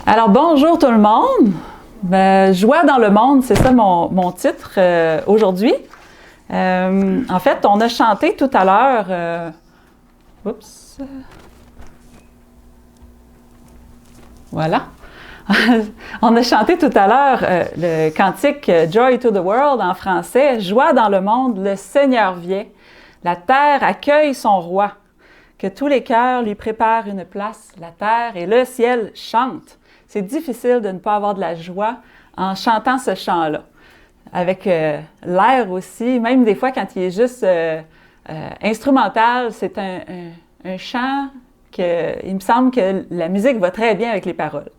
Alors, bonjour tout le monde. Joie dans le monde, c'est ça mon titre aujourd'hui. En fait, on a chanté tout à l'heure... oups. Voilà. On a chanté tout à l'heure le cantique « Joy to the world » en français. « Joie dans le monde, le Seigneur vient. La terre accueille son roi. Que tous les cœurs lui préparent une place. La terre et le ciel chantent. » C'est difficile de ne pas avoir de la joie en chantant ce chant-là. Avec l'air aussi, même des fois quand il est juste instrumental, c'est un chant que, il me semble que la musique va très bien avec les paroles.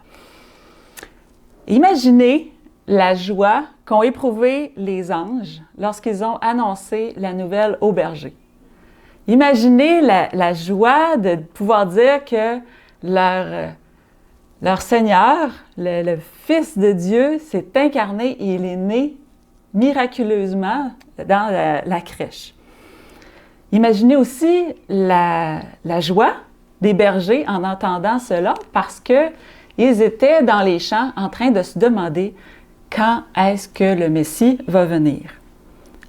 Imaginez la joie qu'ont éprouvée les anges lorsqu'ils ont annoncé la nouvelle au berger. Imaginez la joie de pouvoir dire que leur Seigneur, le Fils de Dieu, s'est incarné et il est né miraculeusement dans la crèche. Imaginez aussi la joie des bergers en entendant cela parce qu'ils étaient dans les champs en train de se demander quand est-ce que le Messie va venir.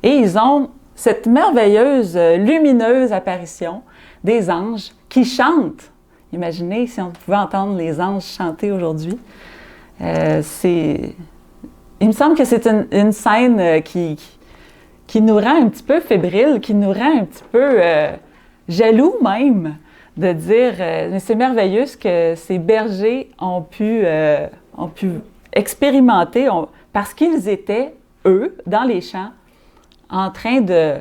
Et ils ont cette merveilleuse, lumineuse apparition des anges qui chantent. Imaginez si on pouvait entendre les anges chanter aujourd'hui. Il me semble que c'est une scène qui nous rend un petit peu fébriles, qui nous rend un petit peu jaloux même, de dire mais c'est merveilleux ce que ces bergers ont pu expérimenter parce qu'ils étaient, eux, dans les champs, en train de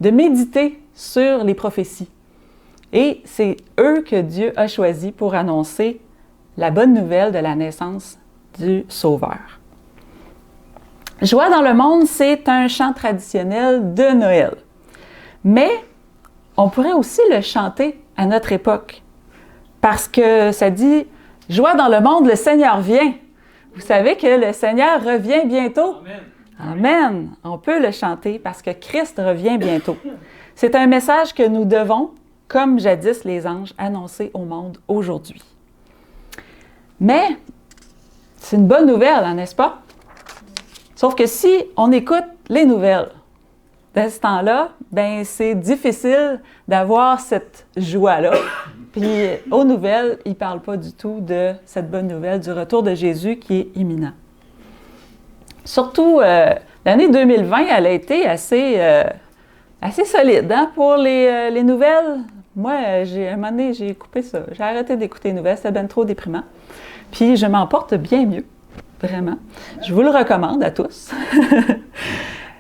méditer sur les prophéties. Et c'est eux que Dieu a choisis pour annoncer la bonne nouvelle de la naissance du Sauveur. Joie dans le monde, c'est un chant traditionnel de Noël. Mais on pourrait aussi le chanter à notre époque. Parce que ça dit « Joie dans le monde, le Seigneur vient ». Vous savez que le Seigneur revient bientôt. Amen. Amen. On peut le chanter parce que Christ revient bientôt. C'est un message que nous devons, comme jadis les anges, annoncer au monde aujourd'hui. Mais c'est une bonne nouvelle, n'est-ce pas? Sauf que si on écoute les nouvelles de ce temps-là, ben c'est difficile d'avoir cette joie-là. Puis aux nouvelles, ils ne parlent pas du tout de cette bonne nouvelle du retour de Jésus qui est imminent. Surtout, l'année 2020, elle a été assez solide pour les nouvelles. Moi, à un moment donné, j'ai coupé ça. J'ai arrêté d'écouter les nouvelles, c'était bien trop déprimant. Puis je m'en porte bien mieux, vraiment. Je vous le recommande à tous.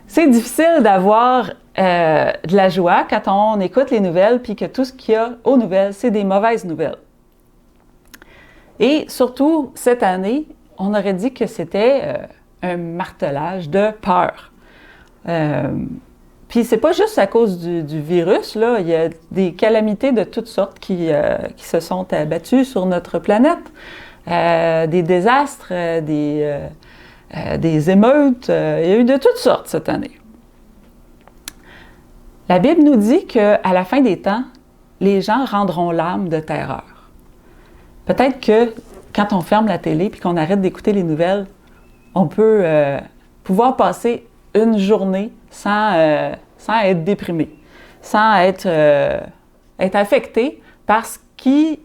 C'est difficile d'avoir de la joie quand on écoute les nouvelles puis que tout ce qu'il y a aux nouvelles, c'est des mauvaises nouvelles. Et surtout, cette année, on aurait dit que c'était un martelage de peur. Puis c'est pas juste à cause du virus, là. Il y a des calamités de toutes sortes qui se sont abattues sur notre planète. Des désastres, des émeutes, il y a eu de toutes sortes cette année. La Bible nous dit qu'à la fin des temps, les gens rendront l'âme de terreur. Peut-être que quand on ferme la télé et qu'on arrête d'écouter les nouvelles, on peut pouvoir passer une journée sans être déprimé, sans être affecté parce que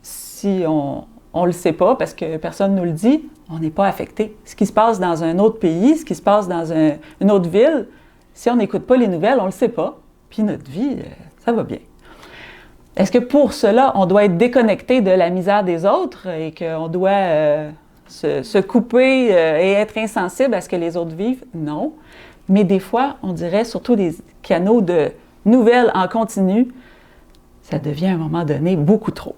si on ne le sait pas, parce que personne ne nous le dit, on n'est pas affecté. Ce qui se passe dans un autre pays, ce qui se passe dans une autre ville, si on n'écoute pas les nouvelles, on ne le sait pas. Puis notre vie, ça va bien. Est-ce que pour cela, on doit être déconnecté de la misère des autres et qu'on doit se couper et être insensible à ce que les autres vivent? Non. Mais des fois, on dirait, surtout les canaux de nouvelles en continu, ça devient à un moment donné beaucoup trop.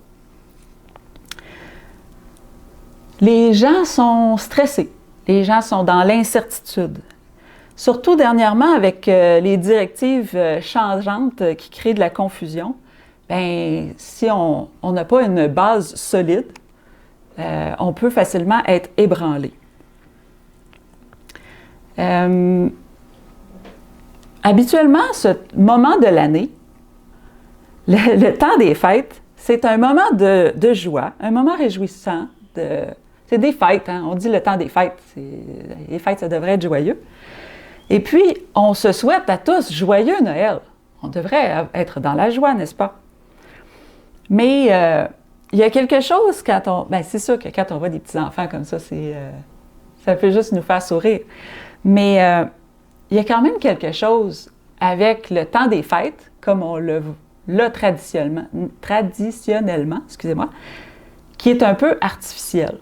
Les gens sont stressés, les gens sont dans l'incertitude. Surtout dernièrement avec les directives changeantes qui créent de la confusion, bien, si on n'a pas une base solide, on peut facilement être ébranlé. Habituellement, ce moment de l'année, le temps des fêtes, c'est un moment de joie, un moment réjouissant, c'est des fêtes, hein? On dit le temps des fêtes. Les fêtes, ça devrait être joyeux. Et puis, on se souhaite à tous joyeux Noël. On devrait être dans la joie, n'est-ce pas? Mais il y a quelque chose quand on... Bien, c'est sûr que quand on voit des petits-enfants comme ça, ça peut juste nous faire sourire. Mais il y a quand même quelque chose avec le temps des fêtes, comme on l'a traditionnellement, excusez-moi, qui est un peu artificiel.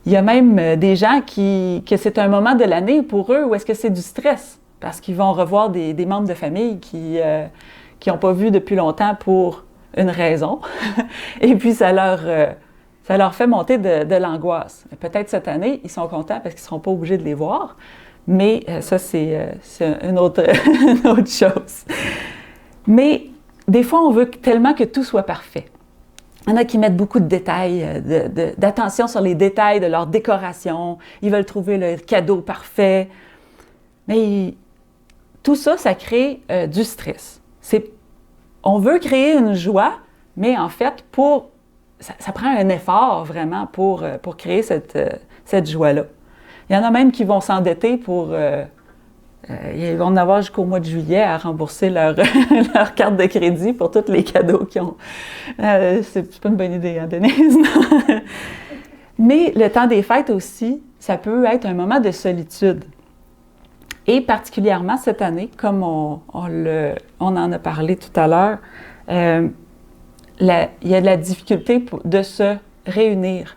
Il y a même des gens que c'est un moment de l'année pour eux où est-ce que c'est du stress, parce qu'ils vont revoir des membres de famille qui n'ont pas vu depuis longtemps pour une raison, et puis ça leur fait monter de l'angoisse. Peut-être cette année, ils sont contents parce qu'ils ne seront pas obligés de les voir, mais ça, c'est une autre chose. Mais des fois, on veut tellement que tout soit parfait. Il y en a qui mettent beaucoup de détails, d'attention sur les détails de leur décoration. Ils veulent trouver le cadeau parfait. Mais tout ça, ça crée du stress. On veut créer une joie, mais en fait, ça prend un effort vraiment pour créer cette joie-là. Il y en a même qui vont s'endetter ils vont en avoir jusqu'au mois de juillet à rembourser leur carte de crédit pour tous les cadeaux qu'ils ont. C'est pas une bonne idée, hein, Denise? Mais le temps des fêtes aussi, ça peut être un moment de solitude. Et particulièrement cette année, comme on en a parlé tout à l'heure, il y a de la difficulté de se réunir.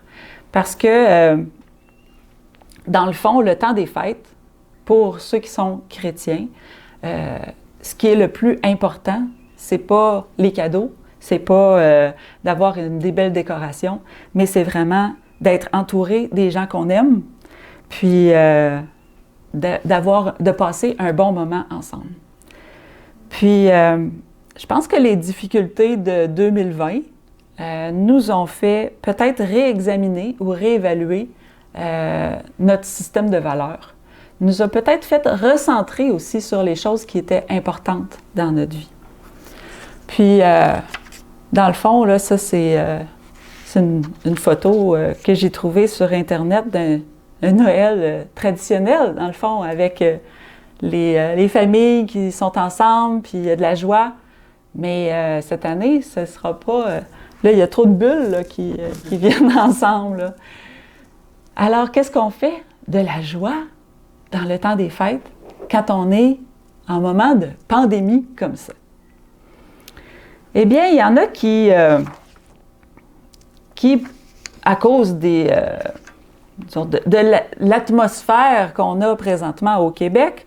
Parce que, dans le fond, le temps des fêtes, pour ceux qui sont chrétiens, ce qui est le plus important, c'est pas les cadeaux, c'est pas d'avoir des belles décorations, mais c'est vraiment d'être entouré des gens qu'on aime, puis de passer un bon moment ensemble. Puis, je pense que les difficultés de 2020 nous ont fait peut-être réexaminer ou réévaluer notre système de valeurs. Nous a peut-être fait recentrer aussi sur les choses qui étaient importantes dans notre vie. Puis, dans le fond, là, ça, c'est une photo que j'ai trouvée sur Internet d'un Noël traditionnel, dans le fond, avec les familles qui sont ensemble, puis il y a de la joie. Mais cette année, ce ne sera pas... là, il y a trop de bulles là, qui viennent ensemble. Là. Alors, qu'est-ce qu'on fait? De la joie dans le temps des fêtes, quand on est en moment de pandémie comme ça. Eh bien, il y en a qui à cause de l'atmosphère qu'on a présentement au Québec,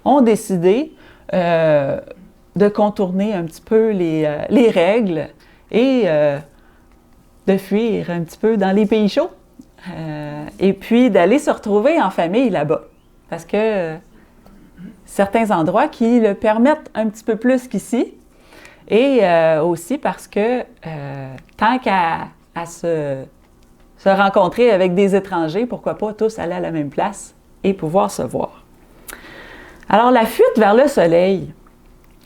ont décidé de contourner un petit peu les règles et de fuir un petit peu dans les pays chauds. Et puis d'aller se retrouver en famille là-bas. Parce que certains endroits qui le permettent un petit peu plus qu'ici. Et aussi parce que tant qu'à se rencontrer avec des étrangers, pourquoi pas tous aller à la même place et pouvoir se voir. Alors la fuite vers le soleil,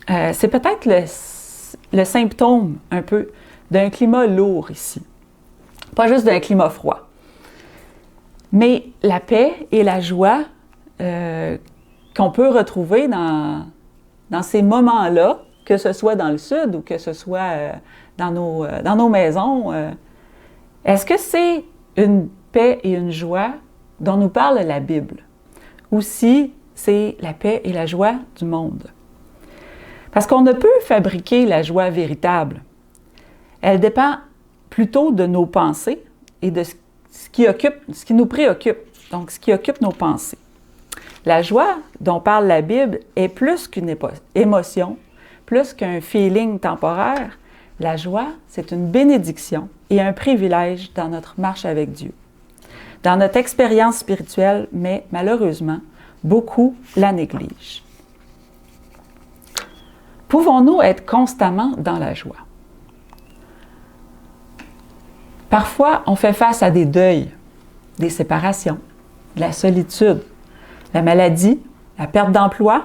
c'est peut-être le symptôme un peu d'un climat lourd ici. Pas juste d'un climat froid. Mais la paix et la joie qu'on peut retrouver dans ces moments-là, que ce soit dans le sud ou que ce soit dans nos maisons, est-ce que c'est une paix et une joie dont nous parle la Bible? Ou si c'est la paix et la joie du monde? Parce qu'on ne peut fabriquer la joie véritable. Elle dépend plutôt de nos pensées et de ce qui nous préoccupe, donc ce qui occupe nos pensées. La joie dont parle la Bible est plus qu'une émotion, plus qu'un feeling temporaire. La joie, c'est une bénédiction et un privilège dans notre marche avec Dieu, dans notre expérience spirituelle, mais malheureusement, beaucoup la négligent. Pouvons-nous être constamment dans la joie? Parfois, on fait face à des deuils, des séparations, de la solitude, la maladie, la perte d'emploi,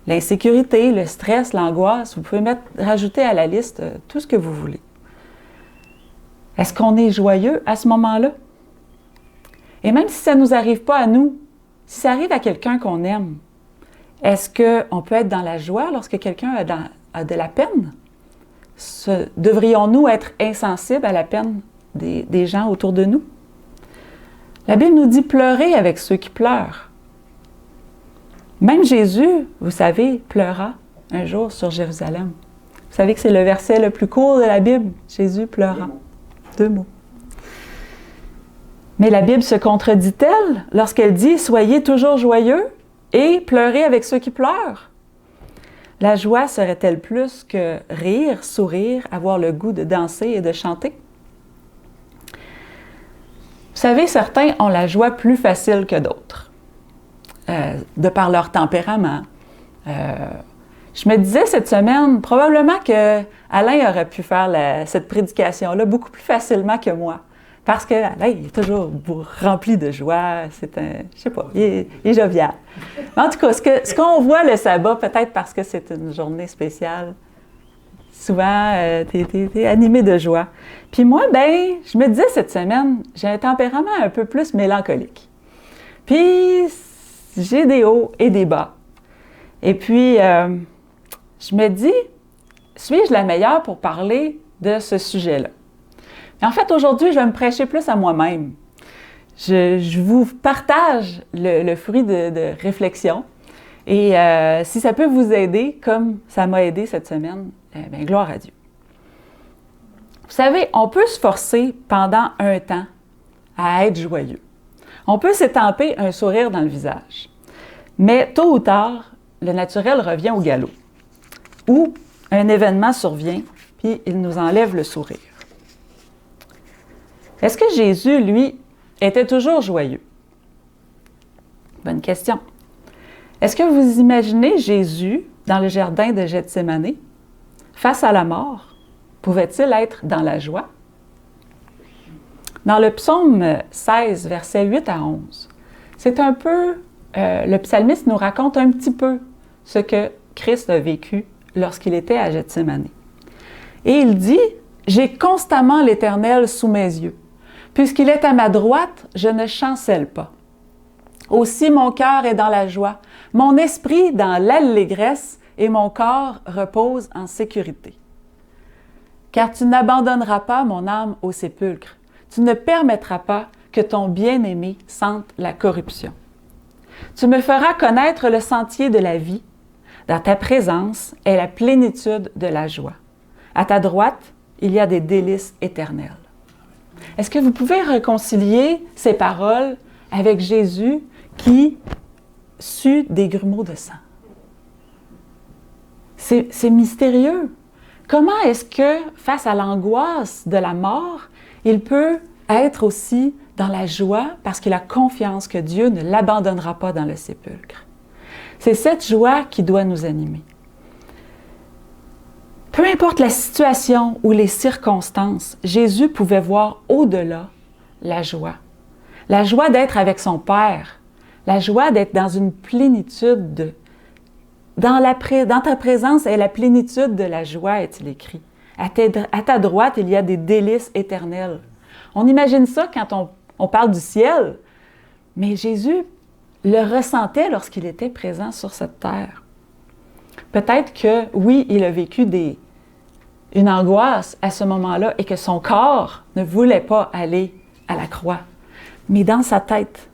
l'insécurité, le stress, l'angoisse. Vous pouvez rajouter à la liste tout ce que vous voulez. Est-ce qu'on est joyeux à ce moment-là? Et même si ça ne nous arrive pas à nous, si ça arrive à quelqu'un qu'on aime, est-ce qu'on peut être dans la joie lorsque quelqu'un a de la peine? Devrions-nous être insensibles à la peine des gens autour de nous? La Bible nous dit pleurer avec ceux qui pleurent. Même Jésus, vous savez, pleura un jour sur Jérusalem. Vous savez que c'est le verset le plus court de la Bible. Jésus pleura. 2 mots. Mais la Bible se contredit-elle lorsqu'elle dit « Soyez toujours joyeux et pleurez avec ceux qui pleurent ». La joie serait-elle plus que rire, sourire, avoir le goût de danser et de chanter? Vous savez, certains ont la joie plus facile que d'autres, de par leur tempérament. Je me disais cette semaine, probablement que Alain aurait pu faire cette prédication-là beaucoup plus facilement que moi. Parce que Alain, il est toujours rempli de joie, je sais pas, il est jovial. Mais en tout cas, ce qu'on voit le sabbat, peut-être parce que c'est une journée spéciale, souvent, t'es animé de joie. Puis moi, je me disais cette semaine, j'ai un tempérament un peu plus mélancolique. Puis, j'ai des hauts et des bas. Et puis, je me dis, suis-je la meilleure pour parler de ce sujet-là? En fait, aujourd'hui, je vais me prêcher plus à moi-même. Je vous partage le fruit de réflexion. Et si ça peut vous aider, comme ça m'a aidé cette semaine, gloire à Dieu. Vous savez, on peut se forcer pendant un temps à être joyeux. On peut s'étamper un sourire dans le visage. Mais tôt ou tard, le naturel revient au galop. Ou un événement survient, puis il nous enlève le sourire. Est-ce que Jésus, lui, était toujours joyeux? Bonne question. Est-ce que vous imaginez Jésus dans le jardin de Gethsémani, face à la mort? Pouvait-il être dans la joie? Dans le psaume 16, versets 8 à 11, c'est un peu, le psalmiste nous raconte un petit peu ce que Christ a vécu lorsqu'il était à Gethsémani. Et il dit, « J'ai constamment l'Éternel sous mes yeux. Puisqu'il est à ma droite, je ne chancelle pas. Aussi mon cœur est dans la joie, mon esprit dans l'allégresse et mon corps repose en sécurité. Car tu n'abandonneras pas mon âme au sépulcre, tu ne permettras pas que ton bien-aimé sente la corruption. Tu me feras connaître le sentier de la vie, dans ta présence est la plénitude de la joie. À ta droite, il y a des délices éternelles. » Est-ce que vous pouvez réconcilier ces paroles avec Jésus qui sut des grumeaux de sang? C'est mystérieux. Comment est-ce que, face à l'angoisse de la mort, il peut être aussi dans la joie parce qu'il a confiance que Dieu ne l'abandonnera pas dans le sépulcre? C'est cette joie qui doit nous animer. Peu importe la situation ou les circonstances, Jésus pouvait voir au-delà la joie. La joie d'être avec son Père, la joie d'être dans une plénitude. Dans ta présence est la plénitude de la joie, est-il écrit. À ta droite, il y a des délices éternelles. On imagine ça quand on parle du ciel, mais Jésus le ressentait lorsqu'il était présent sur cette terre. Peut-être que, oui, il a vécu une angoisse à ce moment-là et que son corps ne voulait pas aller à la croix. Mais dans sa tête,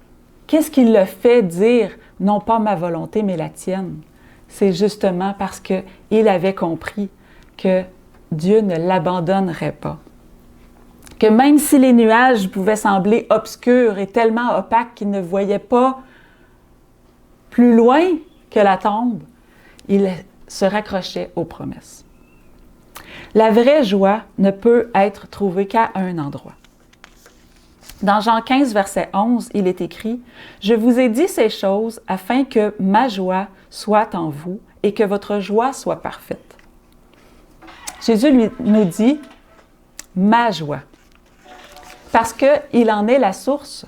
qu'est-ce qui le fait dire « non pas ma volonté, mais la tienne » ? C'est justement parce qu'il avait compris que Dieu ne l'abandonnerait pas. Que même si les nuages pouvaient sembler obscurs et tellement opaques qu'il ne voyait pas plus loin que la tombe, il se raccrochait aux promesses. La vraie joie ne peut être trouvée qu'à un endroit. Dans Jean 15, verset 11, il est écrit « Je vous ai dit ces choses afin que ma joie soit en vous et que votre joie soit parfaite. » Jésus nous dit « ma joie » parce qu'il en est la source.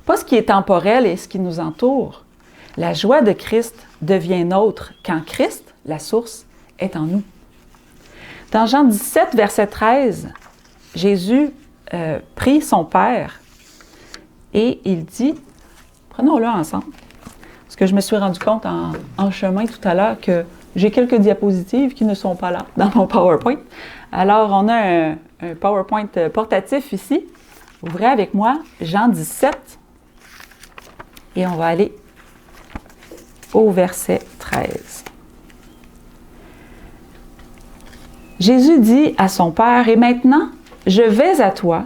Pas ce qui est temporel et ce qui nous entoure. La joie de Christ devient nôtre quand Christ, la source, est en nous. Dans Jean 17, verset 13, Jésus prie son Père Et il dit, prenons-le ensemble, parce que je me suis rendu compte en chemin tout à l'heure que j'ai quelques diapositives qui ne sont pas là dans mon PowerPoint. Alors, on a un PowerPoint portatif ici. Ouvrez avec moi Jean 17 et on va aller au verset 13. Jésus dit à son Père, « Et maintenant, je vais à toi,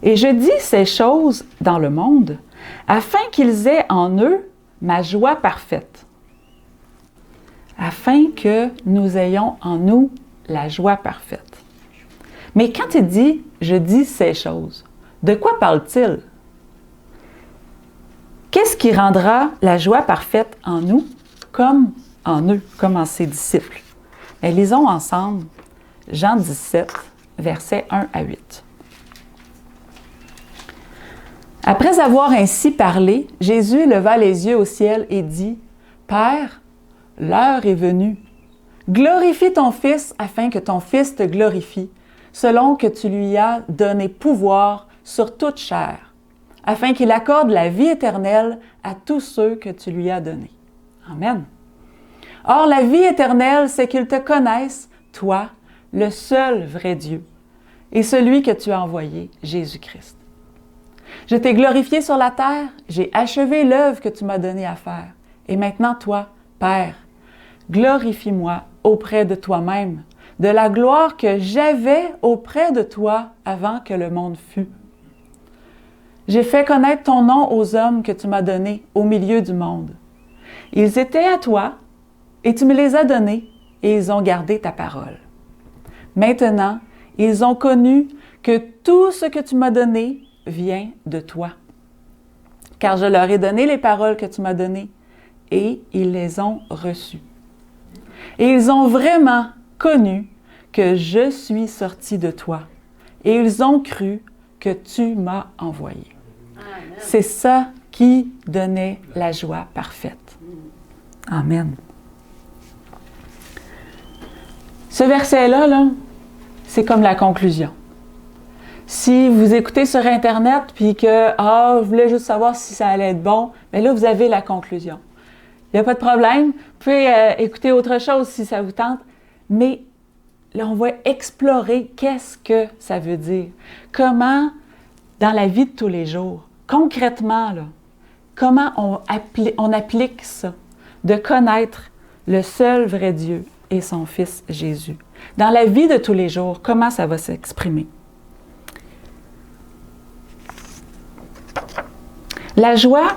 et je dis ces choses dans le monde, afin qu'ils aient en eux ma joie parfaite. » Afin que nous ayons en nous la joie parfaite. Mais quand il dit « je dis ces choses », de quoi parle-t-il? Qu'est-ce qui rendra la joie parfaite en nous comme en eux, comme en ses disciples? Mais lisons ensemble Jean 17, versets 1 à 8. Après avoir ainsi parlé, Jésus leva les yeux au ciel et dit, « Père, l'heure est venue. Glorifie ton Fils afin que ton Fils te glorifie, selon que tu lui as donné pouvoir sur toute chair, afin qu'il accorde la vie éternelle à tous ceux que tu lui as donnés. » Amen. Or, la vie éternelle, c'est qu'ils te connaissent, toi, le seul vrai Dieu, et celui que tu as envoyé, Jésus-Christ. Je t'ai glorifié sur la terre, j'ai achevé l'œuvre que tu m'as donnée à faire. Et maintenant, toi, Père, glorifie-moi auprès de toi-même, de la gloire que j'avais auprès de toi avant que le monde fût. J'ai fait connaître ton nom aux hommes que tu m'as donnés au milieu du monde. Ils étaient à toi, et tu me les as donnés, et ils ont gardé ta parole. Maintenant, ils ont connu que tout ce que tu m'as donné vient de toi. Car je leur ai donné les paroles que tu m'as données, et ils les ont reçues. Et ils ont vraiment connu que je suis sorti de toi, et ils ont cru que tu m'as envoyé. Amen. C'est ça qui donnait la joie parfaite. Amen. Ce verset-là, c'est comme la conclusion. Si vous écoutez sur Internet puis que je voulais juste savoir si ça allait être bon, bien là, vous avez la conclusion. Il n'y a pas de problème. Vous pouvez écouter autre chose si ça vous tente. Mais là, on va explorer qu'est-ce que ça veut dire. Comment, dans la vie de tous les jours, concrètement, là, comment on applique ça, de connaître le seul vrai Dieu et son Fils Jésus. Dans la vie de tous les jours, comment ça va s'exprimer? La joie,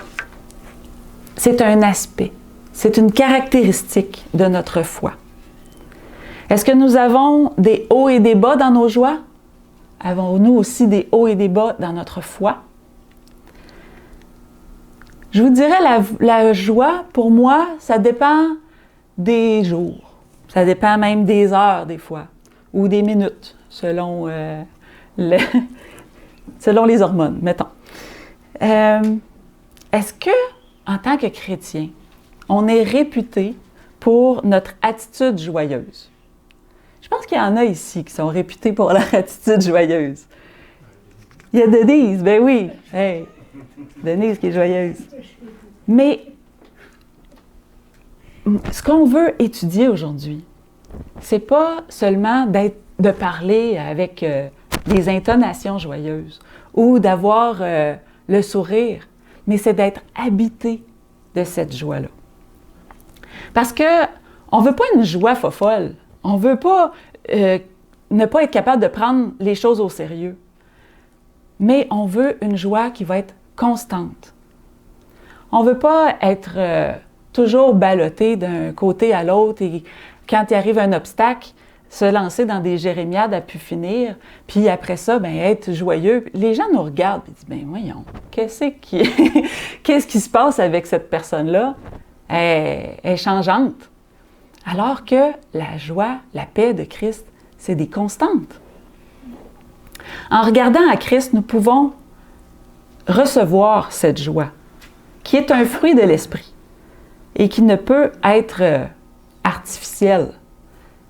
c'est un aspect, c'est une caractéristique de notre foi. Est-ce que nous avons des hauts et des bas dans nos joies? Avons-nous aussi des hauts et des bas dans notre foi? Je vous dirais, la joie, pour moi, ça dépend des jours. Ça dépend même des heures, des fois, ou des minutes, selon les hormones, mettons. Est-ce que, en tant que chrétien, on est réputé pour notre attitude joyeuse? Je pense qu'il y en a ici qui sont réputés pour leur attitude joyeuse. Il y a Denise, ben oui. Hey, Denise qui est joyeuse. Mais ce qu'on veut étudier aujourd'hui, c'est pas seulement de parler avec des intonations joyeuses ou d'avoir le sourire, mais c'est d'être habité de cette joie-là. Parce que on veut pas une joie fofolle. On veut pas ne pas être capable de prendre les choses au sérieux. Mais on veut une joie qui va être constante. On veut pas être toujours ballotté d'un côté à l'autre et quand il arrive un obstacle, se lancer dans des jérémiades à pu finir, puis après ça, être joyeux. Les gens nous regardent et disent, voyons, qu'est-ce qui se passe avec cette personne-là? Elle est changeante. Alors que la joie, la paix de Christ, c'est des constantes. En regardant à Christ, nous pouvons recevoir cette joie, qui est un fruit de l'esprit et qui ne peut être artificielle.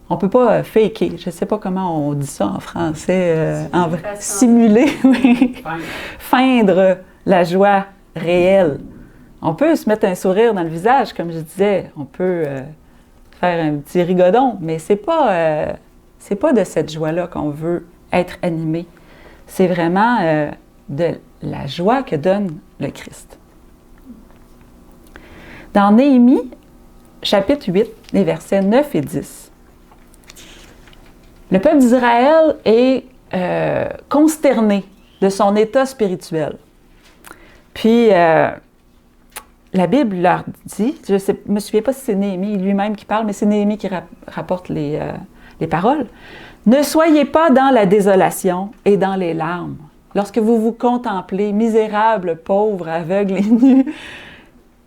On ne peut pas faker. Je ne sais pas comment on dit ça en français. Simuler, oui. Feindre la joie réelle. On peut se mettre un sourire dans le visage, comme je disais. On peut faire un petit rigodon, mais c'est pas de cette joie-là qu'on veut être animé. C'est vraiment de la joie que donne le Christ. Dans Néhémie, chapitre 8, les versets 9 et 10, le peuple d'Israël est consterné de son état spirituel. Puis, la Bible leur dit, je ne me souviens pas si c'est Néhémie lui-même qui parle, mais c'est Néhémie qui rapporte les paroles. « Ne soyez pas dans la désolation et dans les larmes. Lorsque vous vous contemplez, misérables, pauvres, aveugles et nus,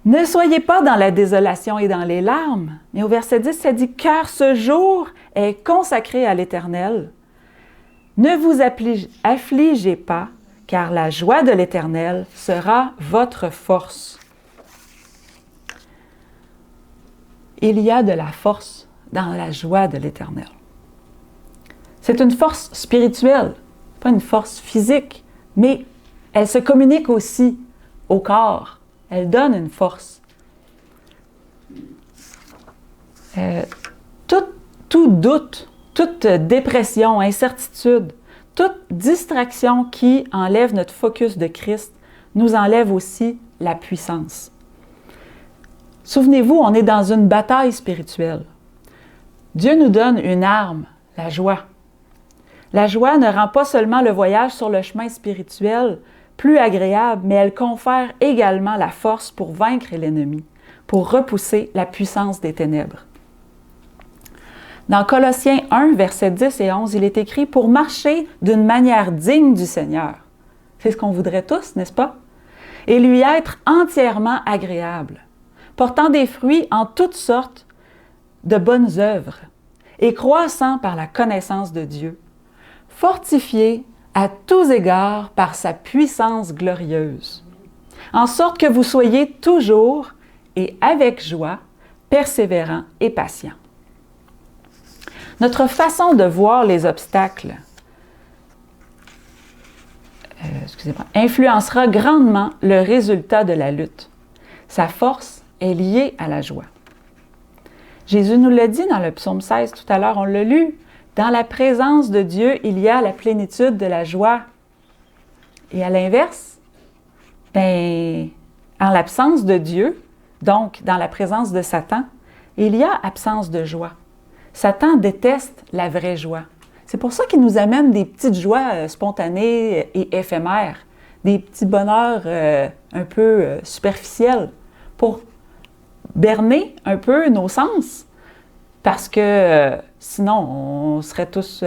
ne soyez pas dans la désolation et dans les larmes. » Mais au verset 10, ça dit « Car ce jour est consacré à l'Éternel. Ne vous affligez pas, car la joie de l'Éternel sera votre force. » Il y a de la force dans la joie de l'Éternel. C'est une force spirituelle, pas une force physique, mais elle se communique aussi au corps. Elle donne une force. Tout doute, toute dépression, incertitude, toute distraction qui enlève notre focus de Christ nous enlève aussi la puissance. Souvenez-vous, on est dans une bataille spirituelle. Dieu nous donne une arme, la joie. La joie ne rend pas seulement le voyage sur le chemin spirituel plus agréable, mais elle confère également la force pour vaincre l'ennemi, pour repousser la puissance des ténèbres. Dans Colossiens 1, versets 10 et 11, il est écrit « Pour marcher d'une manière digne du Seigneur ». C'est ce qu'on voudrait tous, n'est-ce pas? Et lui être entièrement agréable, portant des fruits en toutes sortes de bonnes œuvres et croissant par la connaissance de Dieu, fortifié à tous égards par sa puissance glorieuse, en sorte que vous soyez toujours et avec joie, persévérants et patients. Notre façon de voir les obstacles influencera grandement le résultat de la lutte. Sa force est liée à la joie. Jésus nous l'a dit dans le psaume 16 tout à l'heure, on l'a lu. Dans la présence de Dieu, il y a la plénitude de la joie. Et à l'inverse, en l'absence de Dieu, donc dans la présence de Satan, il y a absence de joie. Satan déteste la vraie joie. C'est pour ça qu'il nous amène des petites joies spontanées et éphémères, des petits bonheurs un peu superficiels, pour berner un peu nos sens, parce que sinon, on serait tous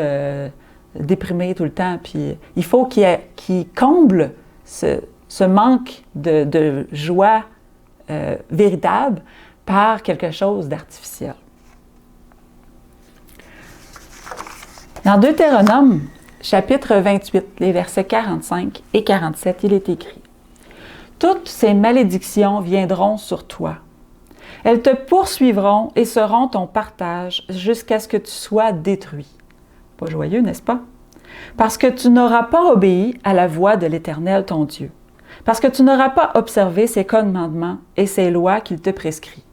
déprimés tout le temps. Puis il faut qu'il comble ce manque de joie véritable par quelque chose d'artificiel. Dans Deutéronome, chapitre 28, les versets 45 et 47, il est écrit « Toutes ces malédictions viendront sur toi. Elles te poursuivront et seront ton partage jusqu'à ce que tu sois détruit. » Pas joyeux, n'est-ce pas? « Parce que tu n'auras pas obéi à la voix de l'Éternel ton Dieu. Parce que tu n'auras pas observé ses commandements et ses lois qu'il te prescrit. »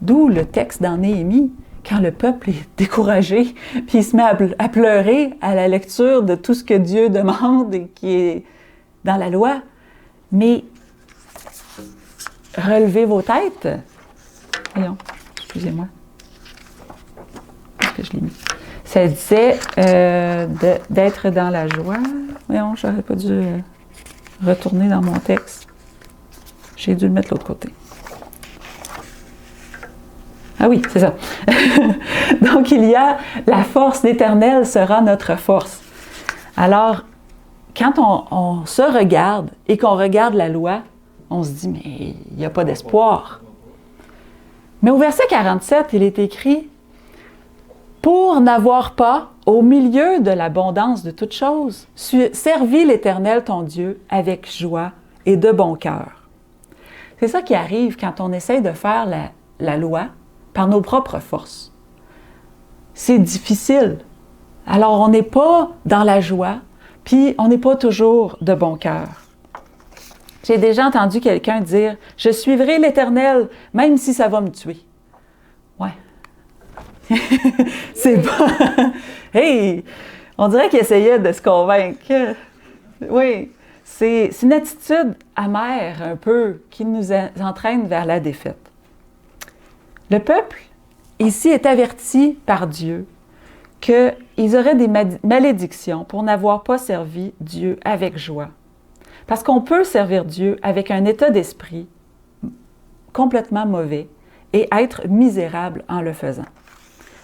D'où le texte dans Néhémie, quand le peuple est découragé, puis il se met à pleurer à la lecture de tout ce que Dieu demande et qui est dans la loi. Mais relevez vos têtes. Voyons, excusez-moi. Est-ce que je l'ai mis? Ça disait d'être dans la joie. Voyons, j'aurais pas dû retourner dans mon texte. J'ai dû le mettre de l'autre côté. Ah oui, c'est ça. Donc, il y a la force d'Éternel sera notre force. Alors, quand on se regarde et qu'on regarde la loi, on se dit, mais il n'y a pas d'espoir. Mais au verset 47, il est écrit, « Pour n'avoir pas, au milieu de l'abondance de toutes choses, servi l'Éternel ton Dieu avec joie et de bon cœur. » C'est ça qui arrive quand on essaye de faire la loi par nos propres forces. C'est difficile. Alors, on n'est pas dans la joie, puis on n'est pas toujours de bon cœur. J'ai déjà entendu quelqu'un dire « Je suivrai l'Éternel, même si ça va me tuer. » Ouais. C'est pas... Hey! On dirait qu'il essayait de se convaincre. Oui. C'est une attitude amère, un peu, qui nous entraîne vers la défaite. Le peuple, ici, est averti par Dieu qu'ils auraient des malédictions pour n'avoir pas servi Dieu avec joie. Parce qu'on peut servir Dieu avec un état d'esprit complètement mauvais et être misérable en le faisant.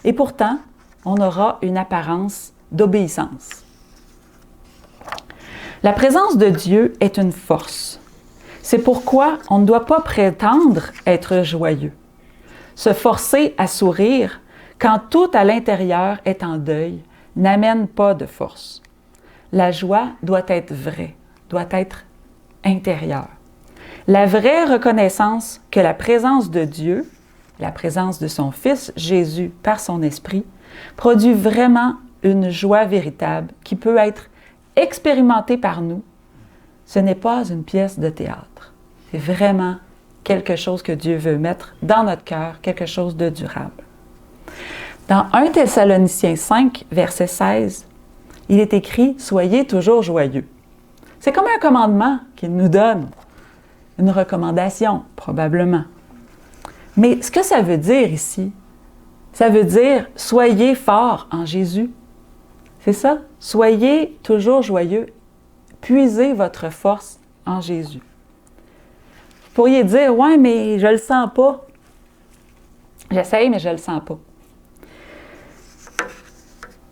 Et pourtant, on aura une apparence d'obéissance. La présence de Dieu est une force. C'est pourquoi on ne doit pas prétendre être joyeux. Se forcer à sourire quand tout à l'intérieur est en deuil n'amène pas de force. La joie doit être vraie, doit être intérieure. La vraie reconnaissance que la présence de Dieu, la présence de son Fils Jésus par son Esprit, produit vraiment une joie véritable qui peut être expérimentée par nous. Ce n'est pas une pièce de théâtre. C'est vraiment quelque chose que Dieu veut mettre dans notre cœur, quelque chose de durable. Dans 1 Thessaloniciens 5, verset 16, il est écrit « Soyez toujours joyeux ». C'est comme un commandement qu'il nous donne, une recommandation, probablement. Mais ce que ça veut dire ici, ça veut dire « Soyez forts en Jésus ». C'est ça, soyez toujours joyeux, puisez votre force en Jésus. Vous pourriez dire, ouais, mais je le sens pas. J'essaye, mais je le sens pas.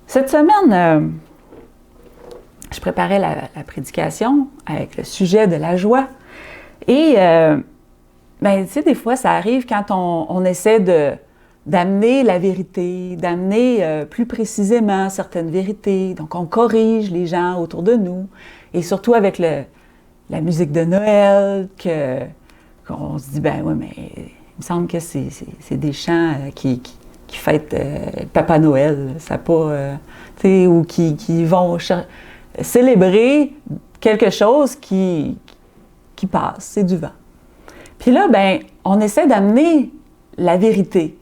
Cette semaine, je préparais la prédication avec le sujet de la joie. Et, tu sais, des fois, ça arrive quand on essaie d'amener la vérité, d'amener plus précisément certaines vérités. Donc, on corrige les gens autour de nous. Et surtout avec la musique de Noël, qu'on se dit, ben oui, mais il me semble que c'est des chants qui fêtent Papa Noël, ça pas, tu sais, ou qui vont célébrer quelque chose qui passe, c'est du vent. Puis là, ben, on essaie d'amener la vérité.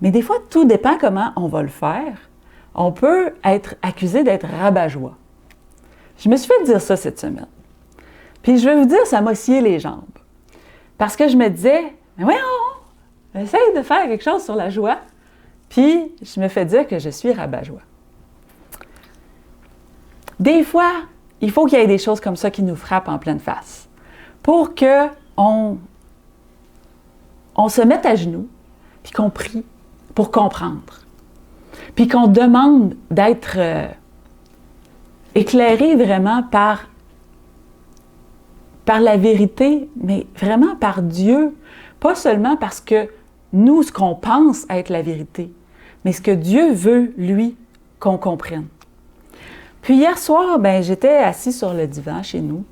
Mais des fois, tout dépend comment on va le faire. On peut être accusé d'être rabat-joie. Je me suis fait dire ça cette semaine. Puis je vais vous dire, ça m'a scié les jambes. Parce que je me disais, mais voyons, essaye de faire quelque chose sur la joie. Puis je me fais dire que je suis rabat-joie. Des fois, il faut qu'il y ait des choses comme ça qui nous frappent en pleine face. Pour qu'on se mette à genoux, puis qu'on prie pour comprendre. Puis qu'on demande d'être éclairé vraiment par la vérité, mais vraiment par Dieu. Pas seulement parce que nous, ce qu'on pense être la vérité, mais ce que Dieu veut, lui, qu'on comprenne. Puis hier soir, ben, j'étais assise sur le divan chez nous,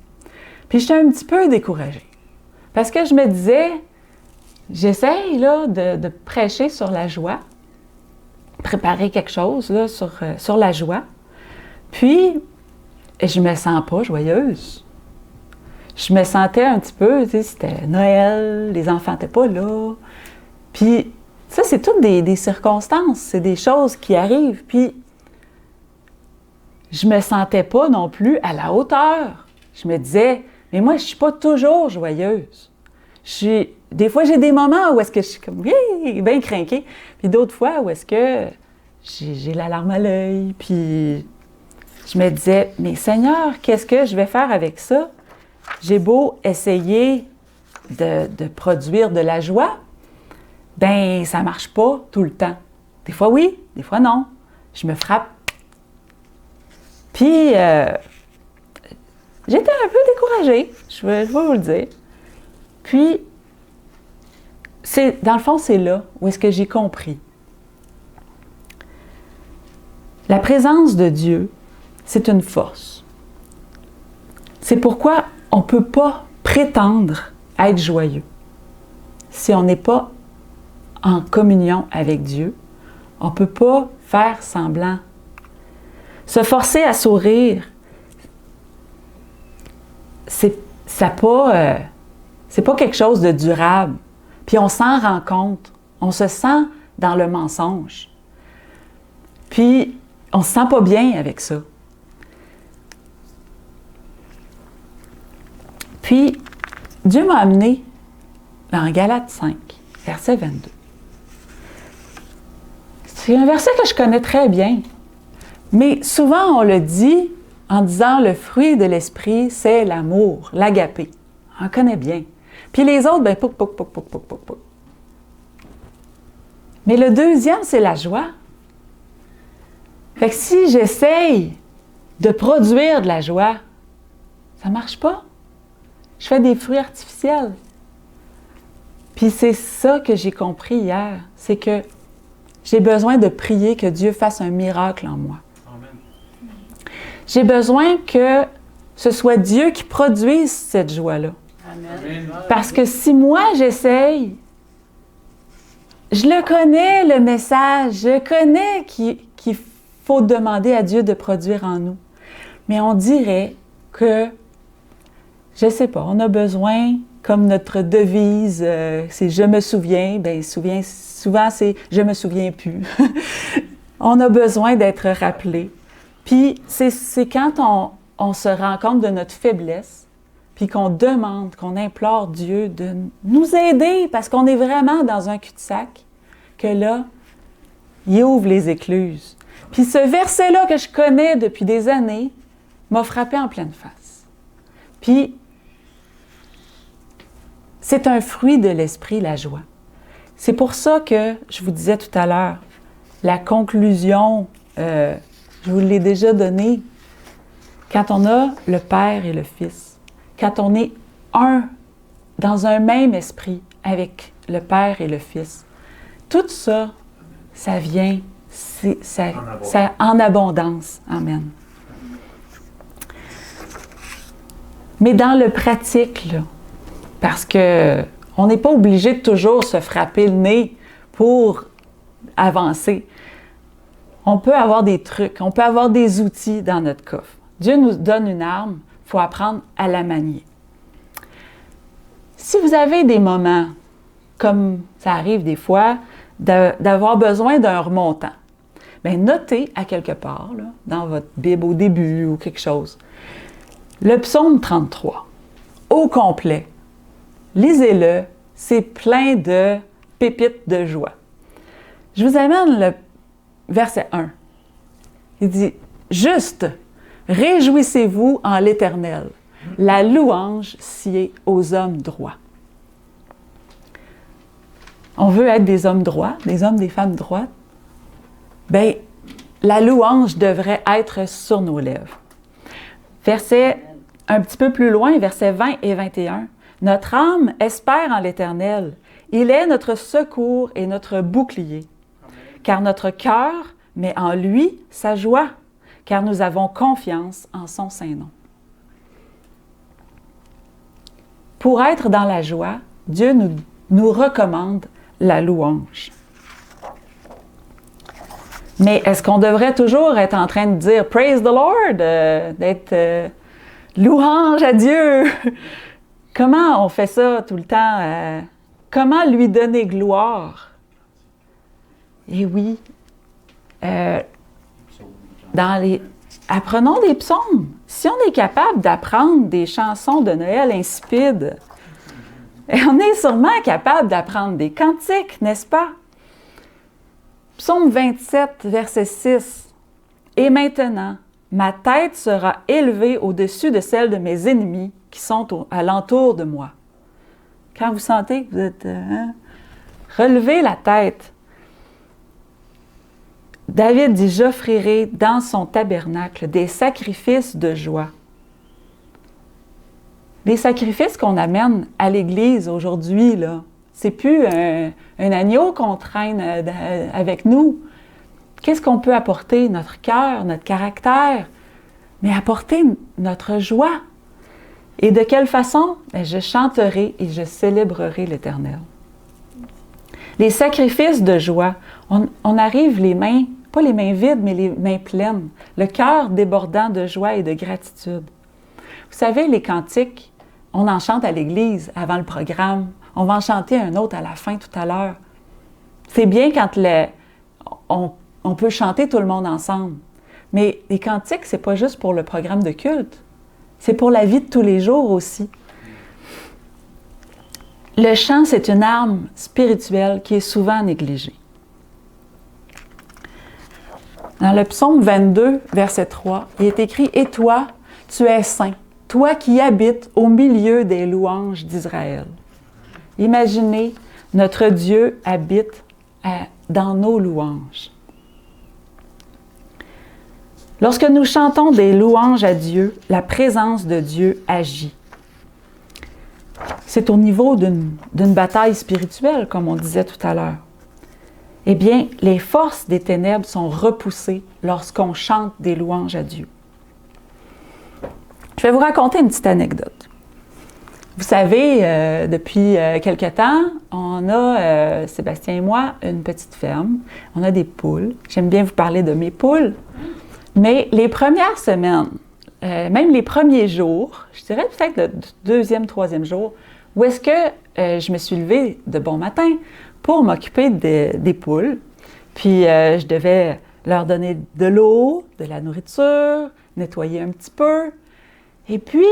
puis j'étais un petit peu découragée. Parce que je me disais, j'essaye là, de prêcher sur la joie, préparer quelque chose là, sur la joie, puis je me sens pas joyeuse. Je me sentais un petit peu, tu sais, c'était Noël, les enfants n'étaient pas là. Puis ça, c'est toutes des circonstances, c'est des choses qui arrivent. Puis je me sentais pas non plus à la hauteur. Je me disais, mais moi, je suis pas toujours joyeuse. Des fois, j'ai des moments où est-ce que je suis comme, oui, bien crinquée. Puis d'autres fois où est-ce que j'ai la larme à l'œil. Puis je me disais, mais Seigneur, qu'est-ce que je vais faire avec ça? J'ai beau essayer de produire de la joie, ben ça marche pas tout le temps. Des fois oui, des fois non. Je me frappe. Puis, j'étais un peu découragée, je vais vous le dire. Puis, dans le fond, c'est là où est-ce que j'ai compris. La présence de Dieu, c'est une force. C'est pourquoi on ne peut pas prétendre être joyeux. Si on n'est pas en communion avec Dieu, on ne peut pas faire semblant. Se forcer à sourire, c'est c'est pas quelque chose de durable. Puis on s'en rend compte. On se sent dans le mensonge. Puis on se sent pas bien avec ça. Puis Dieu m'a amené dans Galates 5, verset 22. C'est un verset que je connais très bien. Mais souvent, on le dit en disant le fruit de l'esprit, c'est l'amour, l'agapé. On connaît bien. Puis les autres, ben, pouc, pouc, pouc, pouc, pouc, pouc, pouc. Mais le deuxième, c'est la joie. Fait que si j'essaye de produire de la joie, ça ne marche pas. Je fais des fruits artificiels. Puis c'est ça que j'ai compris hier, c'est que j'ai besoin de prier que Dieu fasse un miracle en moi. Amen. J'ai besoin que ce soit Dieu qui produise cette joie-là. Amen. Parce que si moi j'essaye, je le connais le message, je connais qu'il faut demander à Dieu de produire en nous. Mais on dirait que, je ne sais pas, on a besoin, comme notre devise, c'est « je me souviens », bien souvent c'est « je me souviens plus ». On a besoin d'être rappelé. Puis c'est quand on se rend compte de notre faiblesse, puis qu'on demande, qu'on implore Dieu de nous aider, parce qu'on est vraiment dans un cul-de-sac, que là, il ouvre les écluses. Puis ce verset-là que je connais depuis des années m'a frappé en pleine face. Puis, c'est un fruit de l'esprit, la joie. C'est pour ça que, je vous disais tout à l'heure, la conclusion, je vous l'ai déjà donnée, quand on a le Père et le Fils, quand on est un, dans un même esprit avec le Père et le Fils, tout ça, ça vient en abondance. Amen. Mais dans le pratique, là, parce qu'on n'est pas obligé de toujours se frapper le nez pour avancer. On peut avoir des trucs, on peut avoir des outils dans notre coffre. Dieu nous donne une arme, il faut apprendre à la manier. Si vous avez des moments, comme ça arrive des fois, d'avoir besoin d'un remontant, bien notez à quelque part, là, dans votre Bible au début ou quelque chose, le psaume 33, au complet. Lisez-le, c'est plein de pépites de joie. Je vous amène le verset 1. Il dit « Juste, réjouissez-vous en l'Éternel, la louange sied aux hommes droits. » On veut être des hommes droits, des hommes, des femmes droites. Bien, la louange devrait être sur nos lèvres. Verset un petit peu plus loin, versets 20 et 21. Notre âme espère en l'Éternel. Il est notre secours et notre bouclier. Car notre cœur met en lui sa joie, car nous avons confiance en son saint nom. Pour être dans la joie, Dieu nous recommande la louange. Mais est-ce qu'on devrait toujours être en train de dire « Praise the Lord », d'être louange à Dieu? Comment on fait ça tout le temps? Comment lui donner gloire? Eh oui, apprenons des psaumes. Si on est capable d'apprendre des chansons de Noël insipides, on est sûrement capable d'apprendre des cantiques, n'est-ce pas? Psaume 27, verset 6. « Et maintenant, ma tête sera élevée au-dessus de celle de mes ennemis qui sont alentour de moi. » Quand vous sentez que vous êtes... relevez la tête. David dit « J'offrirai dans son tabernacle des sacrifices de joie. » Les sacrifices qu'on amène à l'Église aujourd'hui, là, c'est plus un agneau qu'on traîne avec nous. Qu'est-ce qu'on peut apporter? Notre cœur, notre caractère, mais apporter notre joie. Et de quelle façon? Bien, je chanterai et je célébrerai l'Éternel. Les sacrifices de joie, on arrive les mains, pas les mains vides, mais les mains pleines, le cœur débordant de joie et de gratitude. Vous savez, les cantiques on en chante à l'église avant le programme. On va en chanter un autre à la fin tout à l'heure. C'est bien quand on peut chanter tout le monde ensemble. Mais les cantiques, c'est pas juste pour le programme de culte. C'est pour la vie de tous les jours aussi. Le chant, c'est une arme spirituelle qui est souvent négligée. Dans le psaume 22, verset 3, il est écrit « Et toi, tu es saint, toi qui habites au milieu des louanges d'Israël. » Imaginez, notre Dieu habite dans nos louanges. Lorsque nous chantons des louanges à Dieu, la présence de Dieu agit. C'est au niveau d'une bataille spirituelle, comme on disait tout à l'heure. Eh bien, les forces des ténèbres sont repoussées lorsqu'on chante des louanges à Dieu. Je vais vous raconter une petite anecdote. Vous savez, depuis quelque temps, on a, Sébastien et moi, une petite ferme. On a des poules. J'aime bien vous parler de mes poules. Mais les premières semaines, même les premiers jours, je dirais peut-être le deuxième, troisième jour, où est-ce que je me suis levée de bon matin pour m'occuper des poules. Puis je devais leur donner de l'eau, de la nourriture, nettoyer un petit peu. Et puis,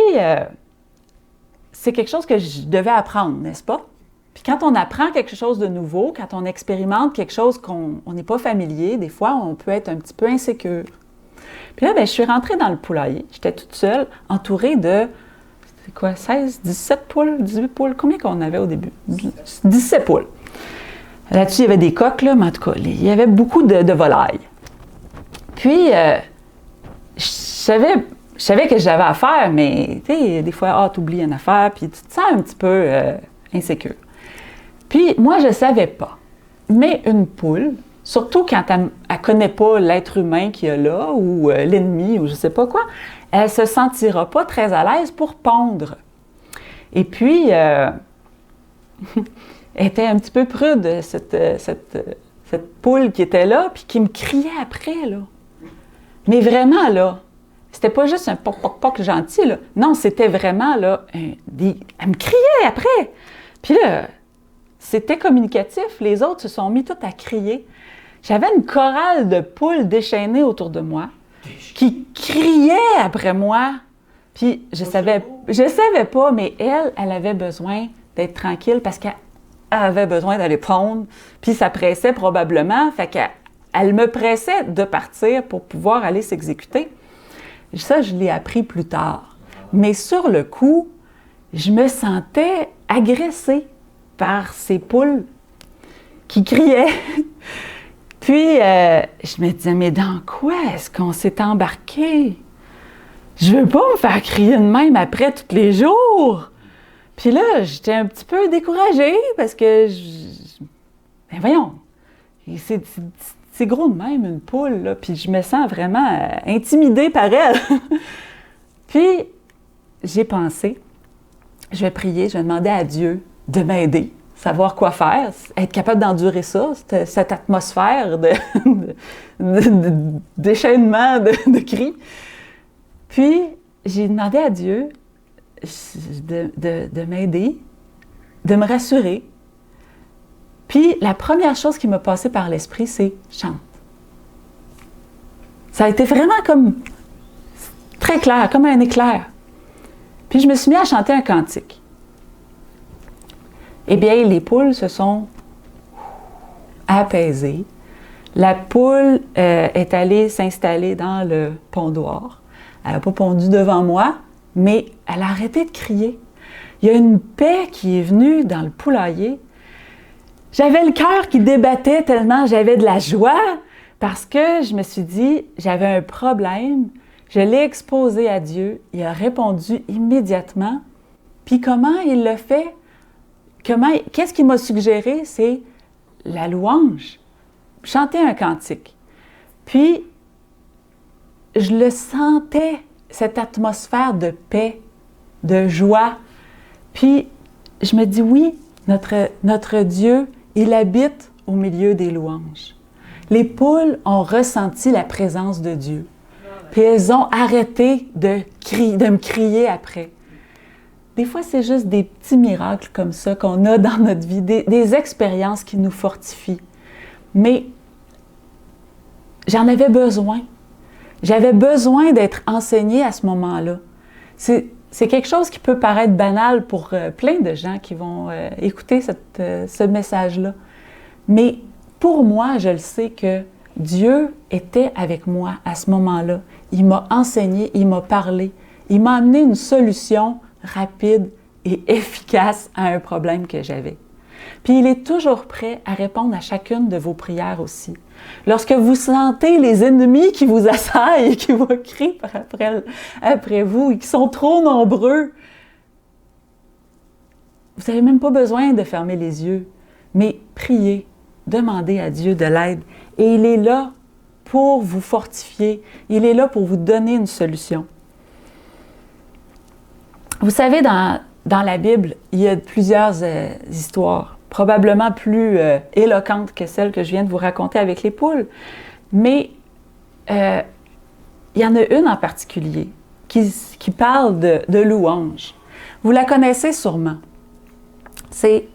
c'est quelque chose que je devais apprendre, n'est-ce pas? Puis quand on apprend quelque chose de nouveau, quand on expérimente quelque chose qu'on n'est pas familier, des fois, on peut être un petit peu insécure. Puis là, bien, je suis rentrée dans le poulailler. J'étais toute seule, entourée de, c'est quoi, 16, 17 poules, 18 poules? Combien qu'on avait au début? 17 poules. Là-dessus, il y avait des coqs, là, mais en tout cas, il y avait beaucoup de volailles. Puis, je savais que j'avais affaire, mais tu sais, des fois, tu oublies une affaire, puis tu te sens un petit peu insécure. Puis, moi, je ne savais pas. Mais une poule, surtout quand elle ne connaît pas l'être humain qu'il y a là, ou l'ennemi, ou je ne sais pas quoi, elle ne se sentira pas très à l'aise pour pondre. Et puis, elle était un petit peu prude, cette poule qui était là, puis qui me criait après, là. Mais vraiment, là, c'était pas juste un poc-poc-poc gentil, là. Non, c'était vraiment, là, elle me criait après. Puis là, c'était communicatif. Les autres se sont mis toutes à crier. J'avais une chorale de poules déchaînées autour de moi qui criaient après moi. Puis je savais pas, mais elle avait besoin d'être tranquille parce qu'elle avait besoin d'aller pondre. Puis ça pressait probablement. Fait qu'elle me pressait de partir pour pouvoir aller s'exécuter. Ça, je l'ai appris plus tard. Mais sur le coup, je me sentais agressée par ces poules qui criaient. Puis, je me disais, mais dans quoi est-ce qu'on s'est embarqué? Je veux pas me faire crier de même après tous les jours. Puis là, j'étais un petit peu découragée parce que, ben voyons, c'est gros de même, une poule, là, puis je me sens vraiment intimidée par elle. Puis, j'ai pensé, je vais prier, je vais demander à Dieu de m'aider, savoir quoi faire, être capable d'endurer ça, cette atmosphère d'échaînement, de cris. Puis, j'ai demandé à Dieu de m'aider, de me rassurer. Puis, la première chose qui m'a passé par l'esprit, c'est « chante ». Ça a été vraiment comme très clair, comme un éclair. Puis, je me suis mis à chanter un cantique. Eh bien, les poules se sont apaisées. La poule est allée s'installer dans le pondoir. Elle n'a pas pondu devant moi, mais elle a arrêté de crier. Il y a une paix qui est venue dans le poulailler. J'avais le cœur qui débattait tellement j'avais de la joie parce que je me suis dit, j'avais un problème, je l'ai exposé à Dieu, il a répondu immédiatement. Puis comment il l'a fait? Qu'est-ce qu'il m'a suggéré? C'est la louange, chanter un cantique. Puis, je le sentais, cette atmosphère de paix, de joie. Puis, je me dis, oui, notre Dieu, il habite au milieu des louanges. Les poules ont ressenti la présence de Dieu. Puis elles ont arrêté de me crier après. Des fois, c'est juste des petits miracles comme ça qu'on a dans notre vie, des expériences qui nous fortifient. Mais j'en avais besoin. J'avais besoin d'être enseignée à ce moment-là. C'est quelque chose qui peut paraître banal pour plein de gens qui vont écouter ce message-là. Mais pour moi, je le sais que Dieu était avec moi à ce moment-là. Il m'a enseigné, il m'a parlé, il m'a amené une solution rapide et efficace à un problème que j'avais. Puis il est toujours prêt à répondre à chacune de vos prières aussi. Lorsque vous sentez les ennemis qui vous assaillent et qui vous crient après vous et qui sont trop nombreux, vous n'avez même pas besoin de fermer les yeux, mais priez, demandez à Dieu de l'aide. Et il est là pour vous fortifier, il est là pour vous donner une solution. Vous savez, dans la Bible, il y a plusieurs histoires, probablement plus éloquentes que celle que je viens de vous raconter avec les poules. Mais il y en a une en particulier qui parle de louange. Vous la connaissez sûrement. C'est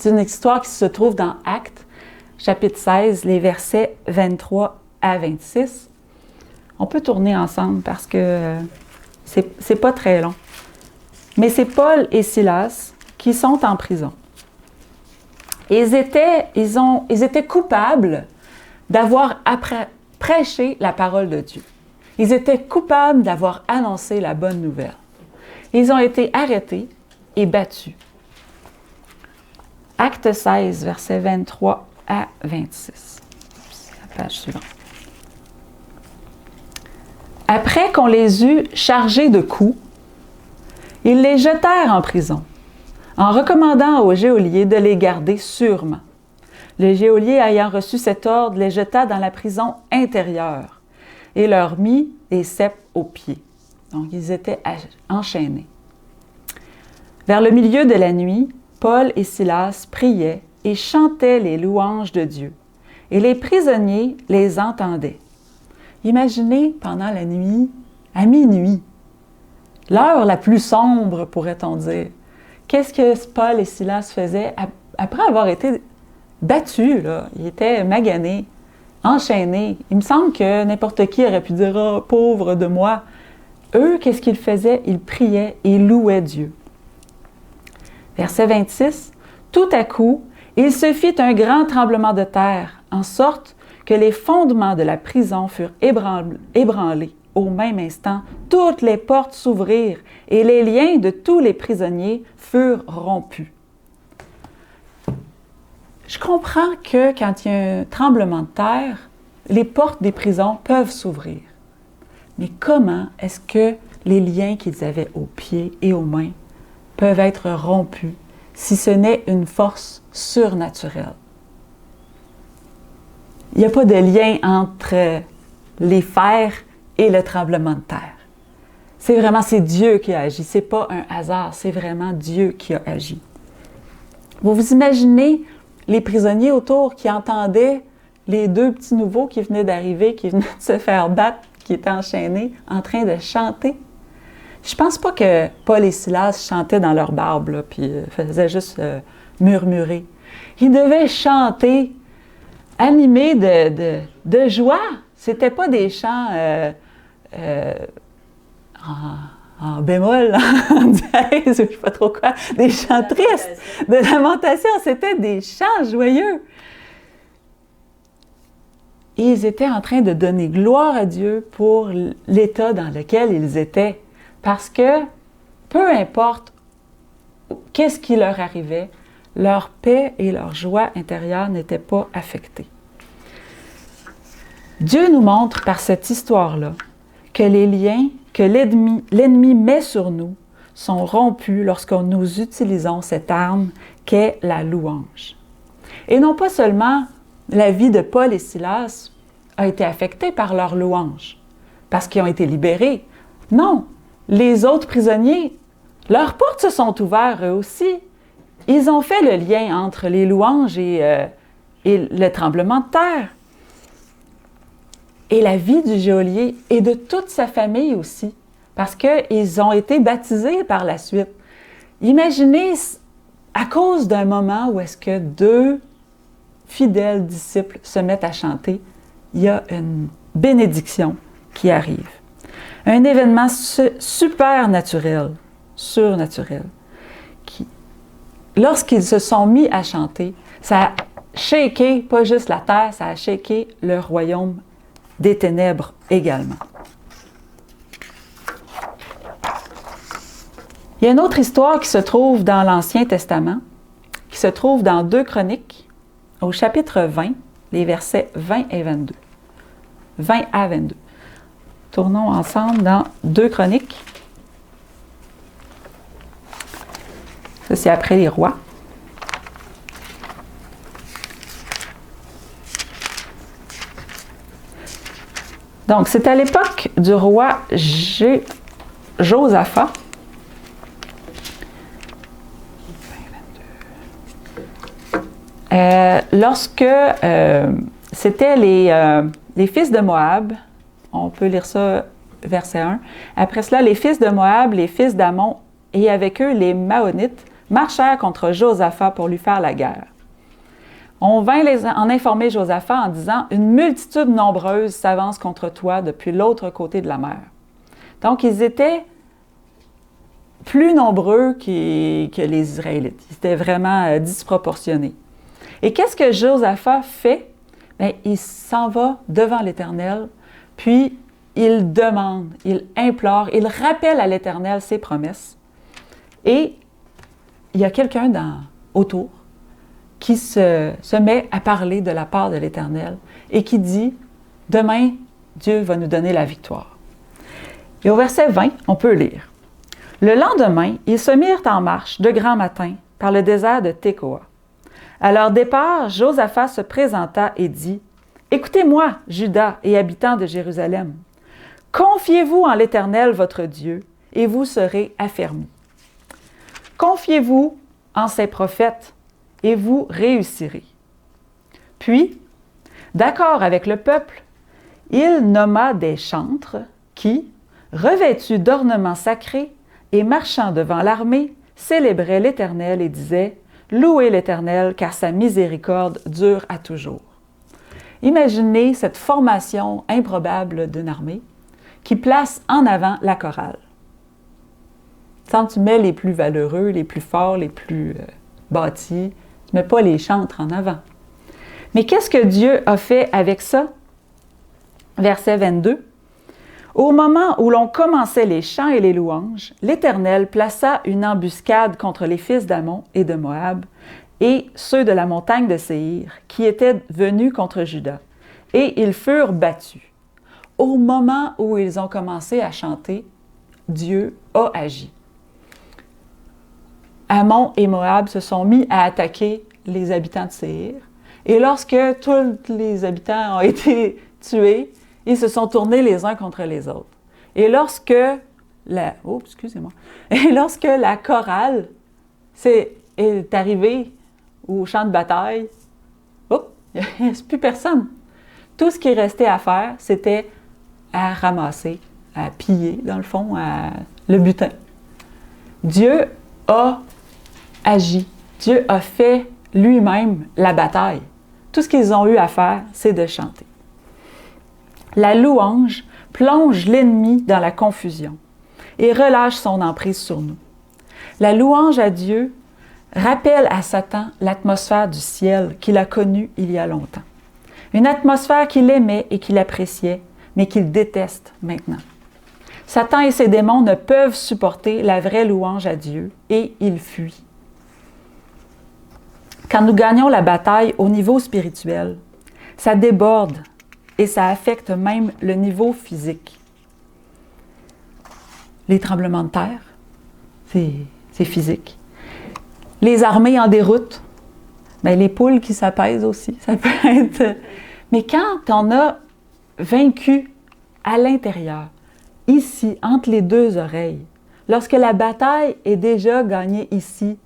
une histoire qui se trouve dans Actes, chapitre 16, les versets 23 à 26. On peut tourner ensemble parce que c'est pas très long. Mais c'est Paul et Silas qui sont en prison. Ils étaient coupables d'avoir prêché la parole de Dieu. Ils étaient coupables d'avoir annoncé la bonne nouvelle. Ils ont été arrêtés et battus. Acte 16, versets 23 à 26. C'est la page suivante. Après qu'on les eut chargés de coups, ils les jetèrent en prison, en recommandant au geôlier de les garder sûrement. Le geôlier, ayant reçu cet ordre, les jeta dans la prison intérieure et leur mit des ceps aux pieds. Donc, ils étaient enchaînés. Vers le milieu de la nuit, Paul et Silas priaient et chantaient les louanges de Dieu, et les prisonniers les entendaient. Imaginez pendant la nuit, à minuit, l'heure la plus sombre, pourrait-on dire. Qu'est-ce que Paul et Silas faisaient après avoir été battus, là? Ils étaient maganés, enchaînés. Il me semble que n'importe qui aurait pu dire « Oh, pauvre de moi ». Eux, qu'est-ce qu'ils faisaient? Ils priaient et louaient Dieu. Verset 26. Tout à coup, il se fit un grand tremblement de terre, en sorte que les fondements de la prison furent ébranlés. Au même instant, toutes les portes s'ouvrirent et les liens de tous les prisonniers furent rompus. Je comprends que quand il y a un tremblement de terre, les portes des prisons peuvent s'ouvrir. Mais comment est-ce que les liens qu'ils avaient aux pieds et aux mains peuvent être rompus si ce n'est une force surnaturelle? Il n'y a pas de lien entre les fers et le tremblement de terre. C'est Dieu qui a agi. Ce n'est pas un hasard, c'est vraiment Dieu qui a agi. Vous vous imaginez les prisonniers autour qui entendaient les deux petits nouveaux qui venaient d'arriver, qui venaient de se faire battre, qui étaient enchaînés, en train de chanter. Je pense pas que Paul et Silas chantaient dans leur barbe, là, puis faisaient juste murmurer. Ils devaient chanter, animés de joie. C'était pas des chants en bémol, en dièse, ou je ne sais pas trop quoi, des chants tristes, de lamentation. C'était des chants joyeux. Et ils étaient en train de donner gloire à Dieu pour l'état dans lequel ils étaient. Parce que, peu importe qu'est-ce qui leur arrivait, leur paix et leur joie intérieure n'étaient pas affectées. Dieu nous montre par cette histoire-là que les liens que l'ennemi met sur nous sont rompus lorsque nous utilisons cette arme qu'est la louange. Et non pas seulement la vie de Paul et Silas a été affectée par leur louange, parce qu'ils ont été libérés. Non, les autres prisonniers, leurs portes se sont ouvertes eux aussi. Ils ont fait le lien entre les louanges et le tremblement de terre. Et la vie du geôlier et de toute sa famille aussi, parce qu'ils ont été baptisés par la suite. Imaginez, à cause d'un moment où est-ce que deux fidèles disciples se mettent à chanter, il y a une bénédiction qui arrive. Un événement super naturel, surnaturel, qui, lorsqu'ils se sont mis à chanter, ça a shaké, pas juste la terre, ça a shaké le royaume des ténèbres également. Il y a une autre histoire qui se trouve dans l'Ancien Testament, qui se trouve dans 2 Chroniques, au chapitre 20, les versets 20 et 22. 20 à 22. Tournons ensemble dans 2 Chroniques. Ça, c'est après les rois. Donc, c'est à l'époque du roi Josaphat. Lorsque c'était les fils de Moab, on peut lire ça, verset 1. Après cela, les fils de Moab, les fils d'Amon, et avec eux les Maonites, marchèrent contre Josaphat pour lui faire la guerre. On vint en informer Josaphat en disant « Une multitude nombreuse s'avance contre toi depuis l'autre côté de la mer. » Donc, ils étaient plus nombreux que les Israélites. Ils étaient vraiment disproportionnés. Et qu'est-ce que Josaphat fait? Bien, il s'en va devant l'Éternel, puis il demande, il implore, il rappelle à l'Éternel ses promesses. Et il y a quelqu'un autour qui se met à parler de la part de l'Éternel et qui dit « Demain, Dieu va nous donner la victoire. » Et au verset 20, on peut lire « Le lendemain, ils se mirent en marche de grand matin par le désert de Tékoa. À leur départ, Josaphat se présenta et dit « Écoutez-moi, Juda et habitants de Jérusalem. Confiez-vous en l'Éternel votre Dieu, et vous serez affermis. Confiez-vous en ses prophètes, et vous réussirez. » Puis, d'accord avec le peuple, il nomma des chantres qui, revêtus d'ornements sacrés et marchant devant l'armée, célébraient l'Éternel et disaient « Louez l'Éternel, car sa miséricorde dure à toujours. » Imaginez cette formation improbable d'une armée qui place en avant la chorale. Quand tu mets les plus valeureux, les plus forts, les plus bâtis, tu ne mets pas les chantres en avant. Mais qu'est-ce que Dieu a fait avec ça? Verset 22. Au moment où l'on commençait les chants et les louanges, l'Éternel plaça une embuscade contre les fils d'Amon et de Moab et ceux de la montagne de Séhir qui étaient venus contre Juda, et ils furent battus. Au moment où ils ont commencé à chanter, Dieu a agi. Amon et Moab se sont mis à attaquer les habitants de Séhir, et lorsque tous les habitants ont été tués, ils se sont tournés les uns contre les autres. Et lorsque la chorale est arrivée au champ de bataille, il n'y a plus personne. Tout ce qui restait à faire, c'était à ramasser, à piller, dans le fond, le butin. Dieu a agi. Dieu a fait lui-même la bataille. Tout ce qu'ils ont eu à faire, c'est de chanter. La louange plonge l'ennemi dans la confusion et relâche son emprise sur nous. La louange à Dieu rappelle à Satan l'atmosphère du ciel qu'il a connue il y a longtemps. Une atmosphère qu'il aimait et qu'il appréciait, mais qu'il déteste maintenant. Satan et ses démons ne peuvent supporter la vraie louange à Dieu et ils fuient. Quand nous gagnons la bataille au niveau spirituel, ça déborde et ça affecte même le niveau physique. Les tremblements de terre, c'est physique. Les armées en déroute, bien, les poules qui s'apaisent aussi, ça peut être... Mais quand on a vaincu à l'intérieur, ici, entre les deux oreilles, lorsque la bataille est déjà gagnée ici,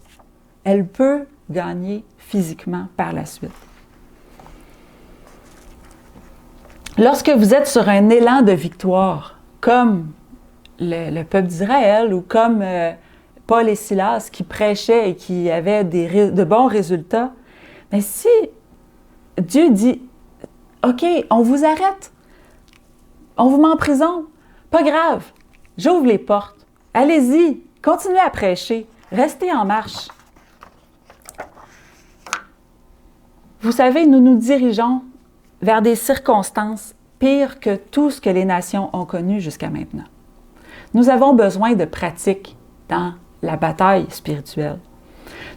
elle peut gagner physiquement par la suite. Lorsque vous êtes sur un élan de victoire, comme le peuple d'Israël ou comme Paul et Silas qui prêchaient et qui avaient de bons résultats, mais si Dieu dit « OK, on vous arrête, on vous met en prison, pas grave, j'ouvre les portes, allez-y, continuez à prêcher, restez en marche. » Vous savez, nous nous dirigeons vers des circonstances pires que tout ce que les nations ont connu jusqu'à maintenant. Nous avons besoin de pratique dans la bataille spirituelle.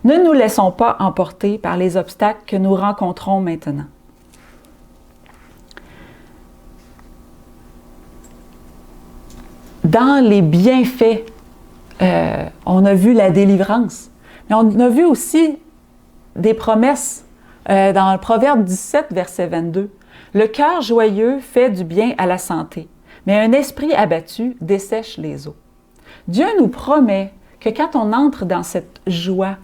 Ne nous laissons pas emporter par les obstacles que nous rencontrons maintenant. Dans les bienfaits, on a vu la délivrance, mais on a vu aussi des promesses dans le Proverbe 17, verset 22. « Le cœur joyeux fait du bien à la santé, mais un esprit abattu dessèche les os. » Dieu nous promet que quand on entre dans cette joie,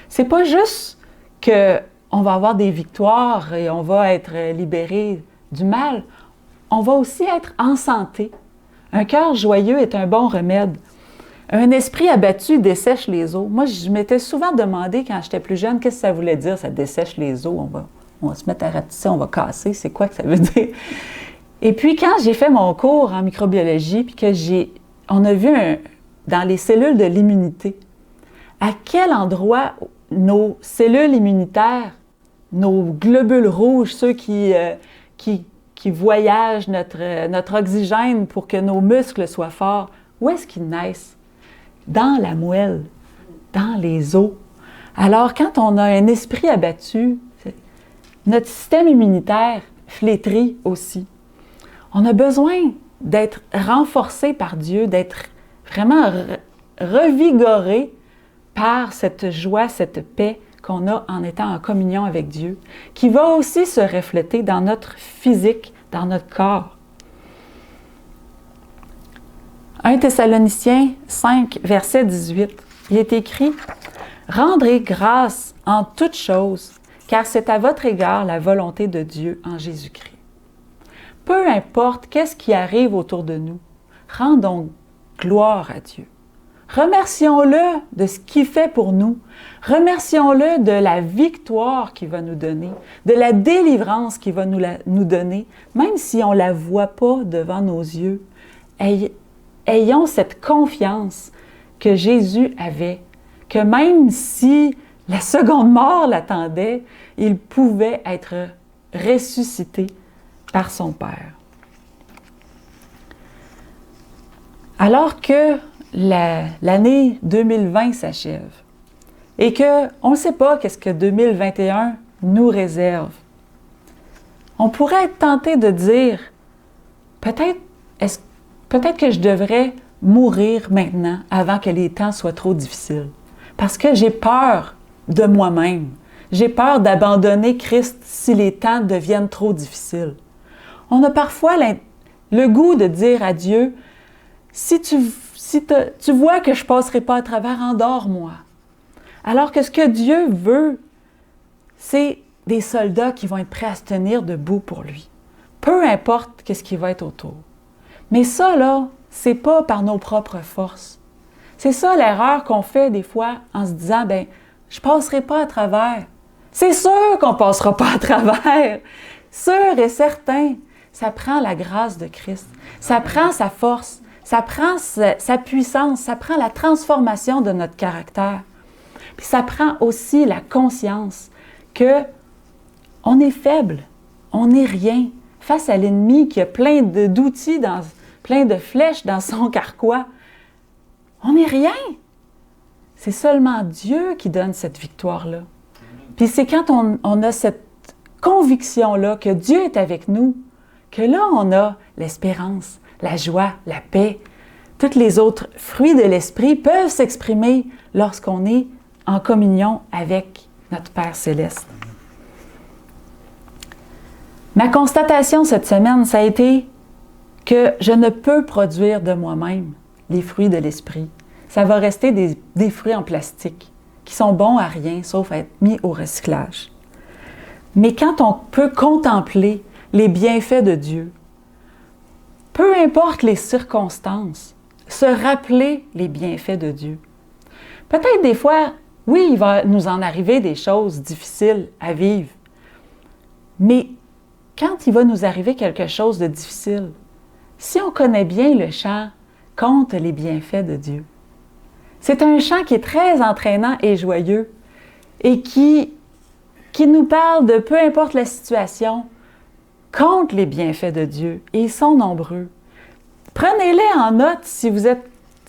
c'est pas juste qu'on va avoir des victoires et on va être libéré du mal, on va aussi être en santé. Un cœur joyeux est un bon remède. Un esprit abattu dessèche les os. Moi, je m'étais souvent demandé quand j'étais plus jeune, qu'est-ce que ça voulait dire, ça dessèche les os, on va se mettre à ratisser, on va casser, c'est quoi que ça veut dire? Et puis, quand j'ai fait mon cours en microbiologie, puis on a vu dans les cellules de l'immunité, à quel endroit nos cellules immunitaires, nos globules rouges, ceux qui voyagent notre oxygène pour que nos muscles soient forts, où est-ce qu'ils naissent? Dans la moelle, dans les os. Alors, quand on a un esprit abattu, notre système immunitaire flétrit aussi. On a besoin d'être renforcé par Dieu, d'être vraiment revigoré par cette joie, cette paix qu'on a en étant en communion avec Dieu, qui va aussi se refléter dans notre physique, dans notre corps. 1 Thessaloniciens 5, verset 18, il est écrit « Rendrez grâce en toutes choses, car c'est à votre égard la volonté de Dieu en Jésus-Christ. » Peu importe qu'est-ce qui arrive autour de nous, rendons gloire à Dieu. Remercions-le de ce qu'il fait pour nous. Remercions-le de la victoire qu'il va nous donner, de la délivrance qu'il va nous donner, même si on ne la voit pas devant nos yeux. Ayons cette confiance que Jésus avait, que même si la seconde mort l'attendait, il pouvait être ressuscité par son Père. Alors que l'année 2020 s'achève et qu'on ne sait pas qu'est-ce que 2021 nous réserve, on pourrait être tenté de dire peut-être que je devrais mourir maintenant avant que les temps soient trop difficiles. Parce que j'ai peur de moi-même. J'ai peur d'abandonner Christ si les temps deviennent trop difficiles. On a parfois le goût de dire à Dieu, si tu vois que je ne passerai pas à travers, endors-moi. Alors que ce que Dieu veut, c'est des soldats qui vont être prêts à se tenir debout pour lui. Peu importe ce qui va être autour. Mais ça, là, c'est pas par nos propres forces. C'est ça l'erreur qu'on fait des fois en se disant, ben, je passerai pas à travers. C'est sûr qu'on passera pas à travers. Sûr et certain. Ça prend la grâce de Christ. Ça prend sa force. Ça prend sa puissance. Ça prend la transformation de notre caractère. Puis ça prend aussi la conscience que on est faible. On n'est rien. Face à l'ennemi qui a plein d'outils, plein de flèches dans son carquois, on n'est rien. C'est seulement Dieu qui donne cette victoire-là. Puis c'est quand on a cette conviction-là que Dieu est avec nous, que là, on a l'espérance, la joie, la paix. Tous les autres fruits de l'Esprit peuvent s'exprimer lorsqu'on est en communion avec notre Père céleste. Ma constatation cette semaine, ça a été que je ne peux produire de moi-même les fruits de l'Esprit. Ça va rester des fruits en plastique qui sont bons à rien, sauf à être mis au recyclage. Mais quand on peut contempler les bienfaits de Dieu, peu importe les circonstances, se rappeler les bienfaits de Dieu, Peut-être des fois, oui, il va nous en arriver des choses difficiles à vivre, mais quand il va nous arriver quelque chose de difficile, si on connaît bien le chant « Compte les bienfaits de Dieu », c'est un chant qui est très entraînant et joyeux et qui nous parle de peu importe la situation, compte les bienfaits de Dieu, et ils sont nombreux. Prenez-les en note si vous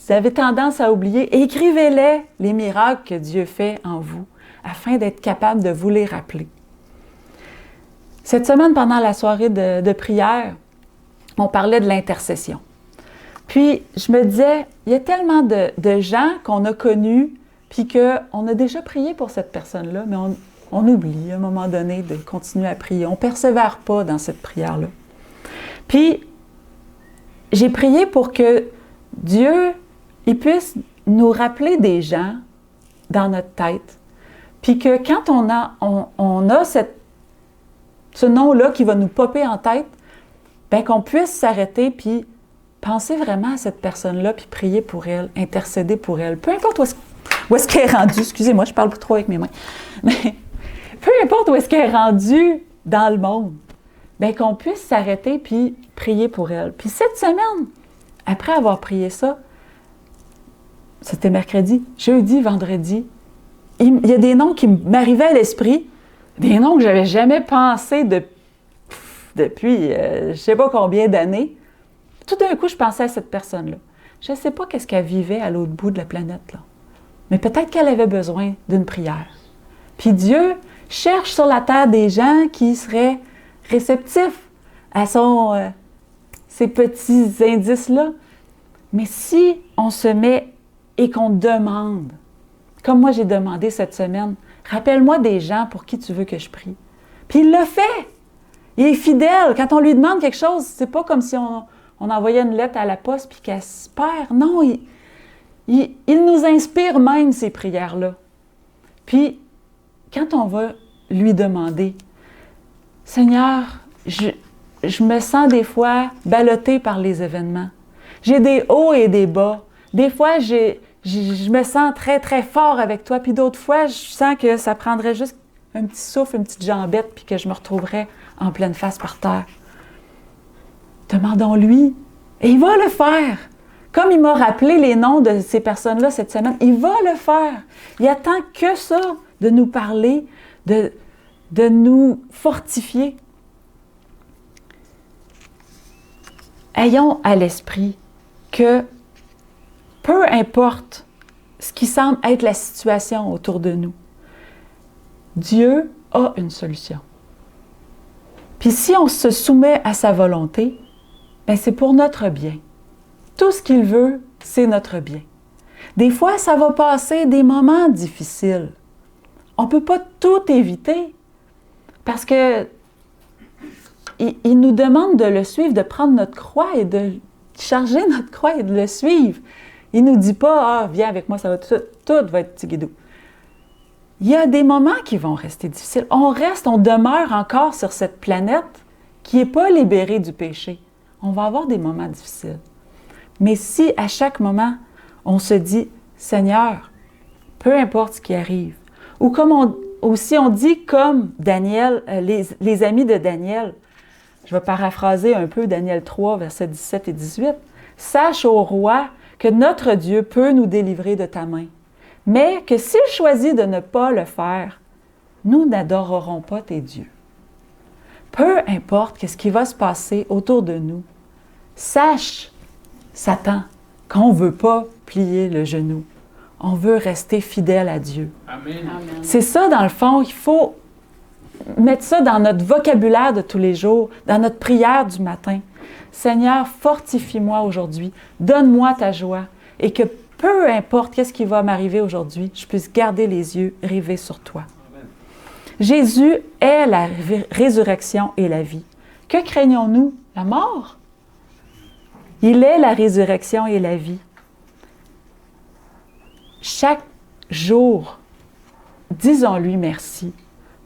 avez tendance à oublier, et écrivez-les, les miracles que Dieu fait en vous, afin d'être capable de vous les rappeler. Cette semaine, pendant la soirée de prière, on parlait de l'intercession. Puis, je me disais, il y a tellement de gens qu'on a connus, puis qu'on a déjà prié pour cette personne-là, mais on oublie à un moment donné de continuer à prier. On ne persévère pas dans cette prière-là. Puis, j'ai prié pour que Dieu, il puisse nous rappeler des gens dans notre tête, puis que quand on a ce nom-là qui va nous popper en tête, bien qu'on puisse s'arrêter puis penser vraiment à cette personne-là, puis prier pour elle, intercéder pour elle. Peu importe où est-ce qu'elle est rendue, excusez-moi, je parle plus trop avec mes mains, mais peu importe où est-ce qu'elle est rendue dans le monde, bien qu'on puisse s'arrêter puis prier pour elle. Puis cette semaine, après avoir prié ça, c'était mercredi, jeudi, vendredi, il y a des noms qui m'arrivaient à l'esprit, des noms que je n'avais jamais pensé depuis je ne sais pas combien d'années. Tout d'un coup, je pensais à cette personne-là. Je ne sais pas qu'est-ce qu'elle vivait à l'autre bout de la planète, là. Mais peut-être qu'elle avait besoin d'une prière. Puis Dieu cherche sur la terre des gens qui seraient réceptifs à ces petits indices-là. Mais si on se met et qu'on demande, comme moi j'ai demandé cette semaine, rappelle-moi des gens pour qui tu veux que je prie. Puis il l'a fait. Il est fidèle. Quand on lui demande quelque chose, c'est pas comme si on envoyait une lettre à la poste puis qu'elle se perd. Non, il nous inspire même ces prières-là. Puis, quand on va lui demander, « Seigneur, je me sens des fois ballottée par les événements. J'ai des hauts et des bas. Des fois, je me sens très, très fort avec toi. Puis d'autres fois, je sens que ça prendrait juste un petit souffle, une petite jambette, puis que je me retrouverais en pleine face par terre. Demandons-lui, et il va le faire. Comme il m'a rappelé les noms de ces personnes-là cette semaine, il va le faire. Il attend que ça, de nous parler, de nous fortifier. Ayons à l'esprit que peu importe ce qui semble être la situation autour de nous, Dieu a une solution. Puis si on se soumet à sa volonté, bien c'est pour notre bien. Tout ce qu'il veut, c'est notre bien. Des fois, ça va passer des moments difficiles. On ne peut pas tout éviter parce que il nous demande de le suivre, de prendre notre croix et de charger notre croix et de le suivre. Il ne nous dit pas « Ah, viens avec moi, ça va tout va être tigidou ». Il y a des moments qui vont rester difficiles. On demeure encore sur cette planète qui n'est pas libérée du péché. On va avoir des moments difficiles. Mais si à chaque moment, on se dit « Seigneur, peu importe ce qui arrive », ou comme on dit comme Daniel, les amis de Daniel, je vais paraphraser un peu Daniel 3, versets 17 et 18, « Sache, ô roi, que notre Dieu peut nous délivrer de ta main, mais que s'il choisit de ne pas le faire, nous n'adorerons pas tes dieux. » Peu importe ce qui va se passer autour de nous, sache, Satan, qu'on ne veut pas plier le genou. On veut rester fidèle à Dieu. Amen. C'est ça, dans le fond, il faut mettre ça dans notre vocabulaire de tous les jours, dans notre prière du matin. Seigneur, fortifie-moi aujourd'hui, donne-moi ta joie et que peu importe qu'est-ce qui va m'arriver aujourd'hui, je puisse garder les yeux rivés sur toi. Amen. Jésus est la résurrection et la vie. Que craignons-nous? La mort? Il est la résurrection et la vie. Chaque jour, disons-lui merci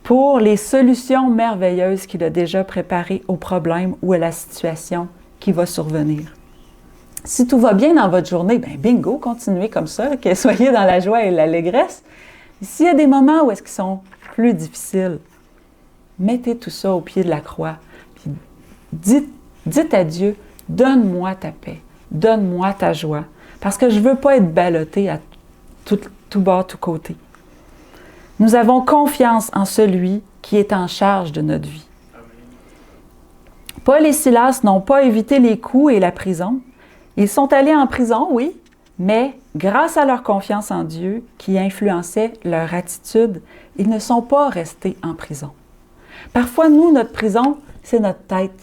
pour les solutions merveilleuses qu'il a déjà préparées aux problèmes ou à la situation qui va survenir. Si tout va bien dans votre journée, bien bingo, continuez comme ça, que soyez dans la joie et l'allégresse. S'il y a des moments où est-ce qu'ils sont plus difficiles, mettez tout ça au pied de la croix. Puis dites à Dieu, donne-moi ta paix, donne-moi ta joie, parce que je ne veux pas être ballotté à tout bas, tout côté. Nous avons confiance en celui qui est en charge de notre vie. Paul et Silas n'ont pas évité les coups et la prison. Ils sont allés en prison, oui, mais grâce à leur confiance en Dieu qui influençait leur attitude, ils ne sont pas restés en prison. Parfois, nous, notre prison, c'est notre tête.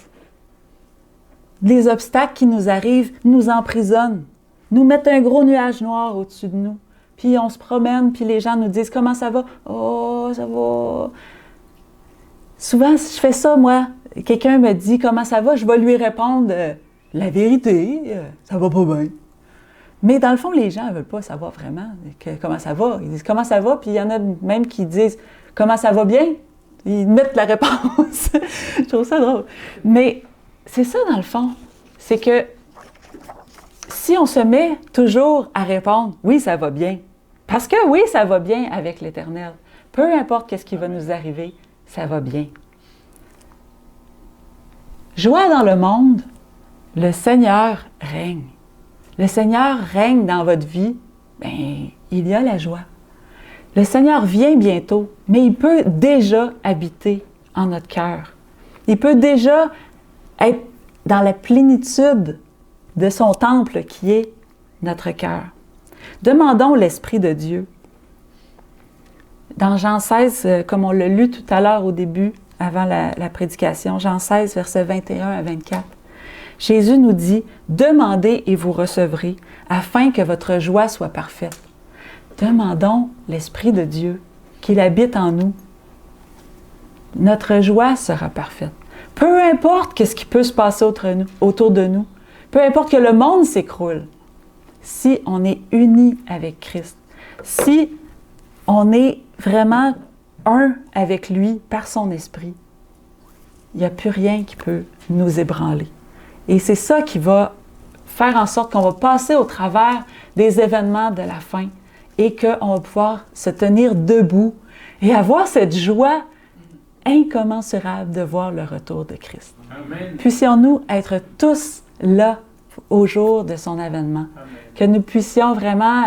Les obstacles qui nous arrivent nous emprisonnent, nous mettent un gros nuage noir au-dessus de nous. Puis on se promène, puis les gens nous disent « Comment ça va? »« Oh, ça va. » Souvent, si je fais ça, moi, quelqu'un me dit « Comment ça va? » Je vais lui répondre « La vérité, ça va pas bien. » Mais dans le fond, les gens ne veulent pas savoir vraiment comment ça va. Ils disent « Comment ça va? » Puis il y en a même qui disent « Comment ça va bien? » Ils mettent la réponse. Je trouve ça drôle. Mais c'est ça, dans le fond. C'est que si on se met toujours à répondre « Oui, ça va bien », parce que oui, ça va bien avec l'Éternel. Peu importe ce qui va nous arriver, ça va bien. Joie dans le monde, le Seigneur règne. Le Seigneur règne dans votre vie, bien, il y a la joie. Le Seigneur vient bientôt, mais il peut déjà habiter en notre cœur. Il peut déjà être dans la plénitude de son temple qui est notre cœur. Demandons l'Esprit de Dieu. Dans Jean 16, comme on l'a lu tout à l'heure au début, avant la prédication, Jean 16, versets 21 à 24, Jésus nous dit « Demandez et vous recevrez, afin que votre joie soit parfaite. » Demandons l'Esprit de Dieu, qu'il habite en nous. Notre joie sera parfaite. Peu importe ce qui peut se passer autour de nous, peu importe que le monde s'écroule, si on est unis avec Christ, si on est vraiment un avec lui par son esprit, il n'y a plus rien qui peut nous ébranler. Et c'est ça qui va faire en sorte qu'on va passer au travers des événements de la fin et qu'on va pouvoir se tenir debout et avoir cette joie incommensurable de voir le retour de Christ. Amen. Puissions-nous être tous là au jour de son avènement. Amen. Que nous puissions vraiment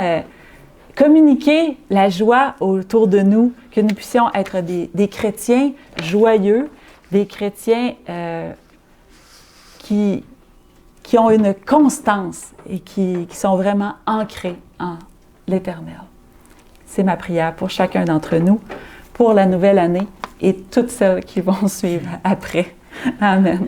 communiquer la joie autour de nous, que nous puissions être des chrétiens joyeux, des chrétiens qui ont une constance et qui sont vraiment ancrés en l'Éternel. C'est ma prière pour chacun d'entre nous, pour la nouvelle année et toutes celles qui vont suivre après. Amen.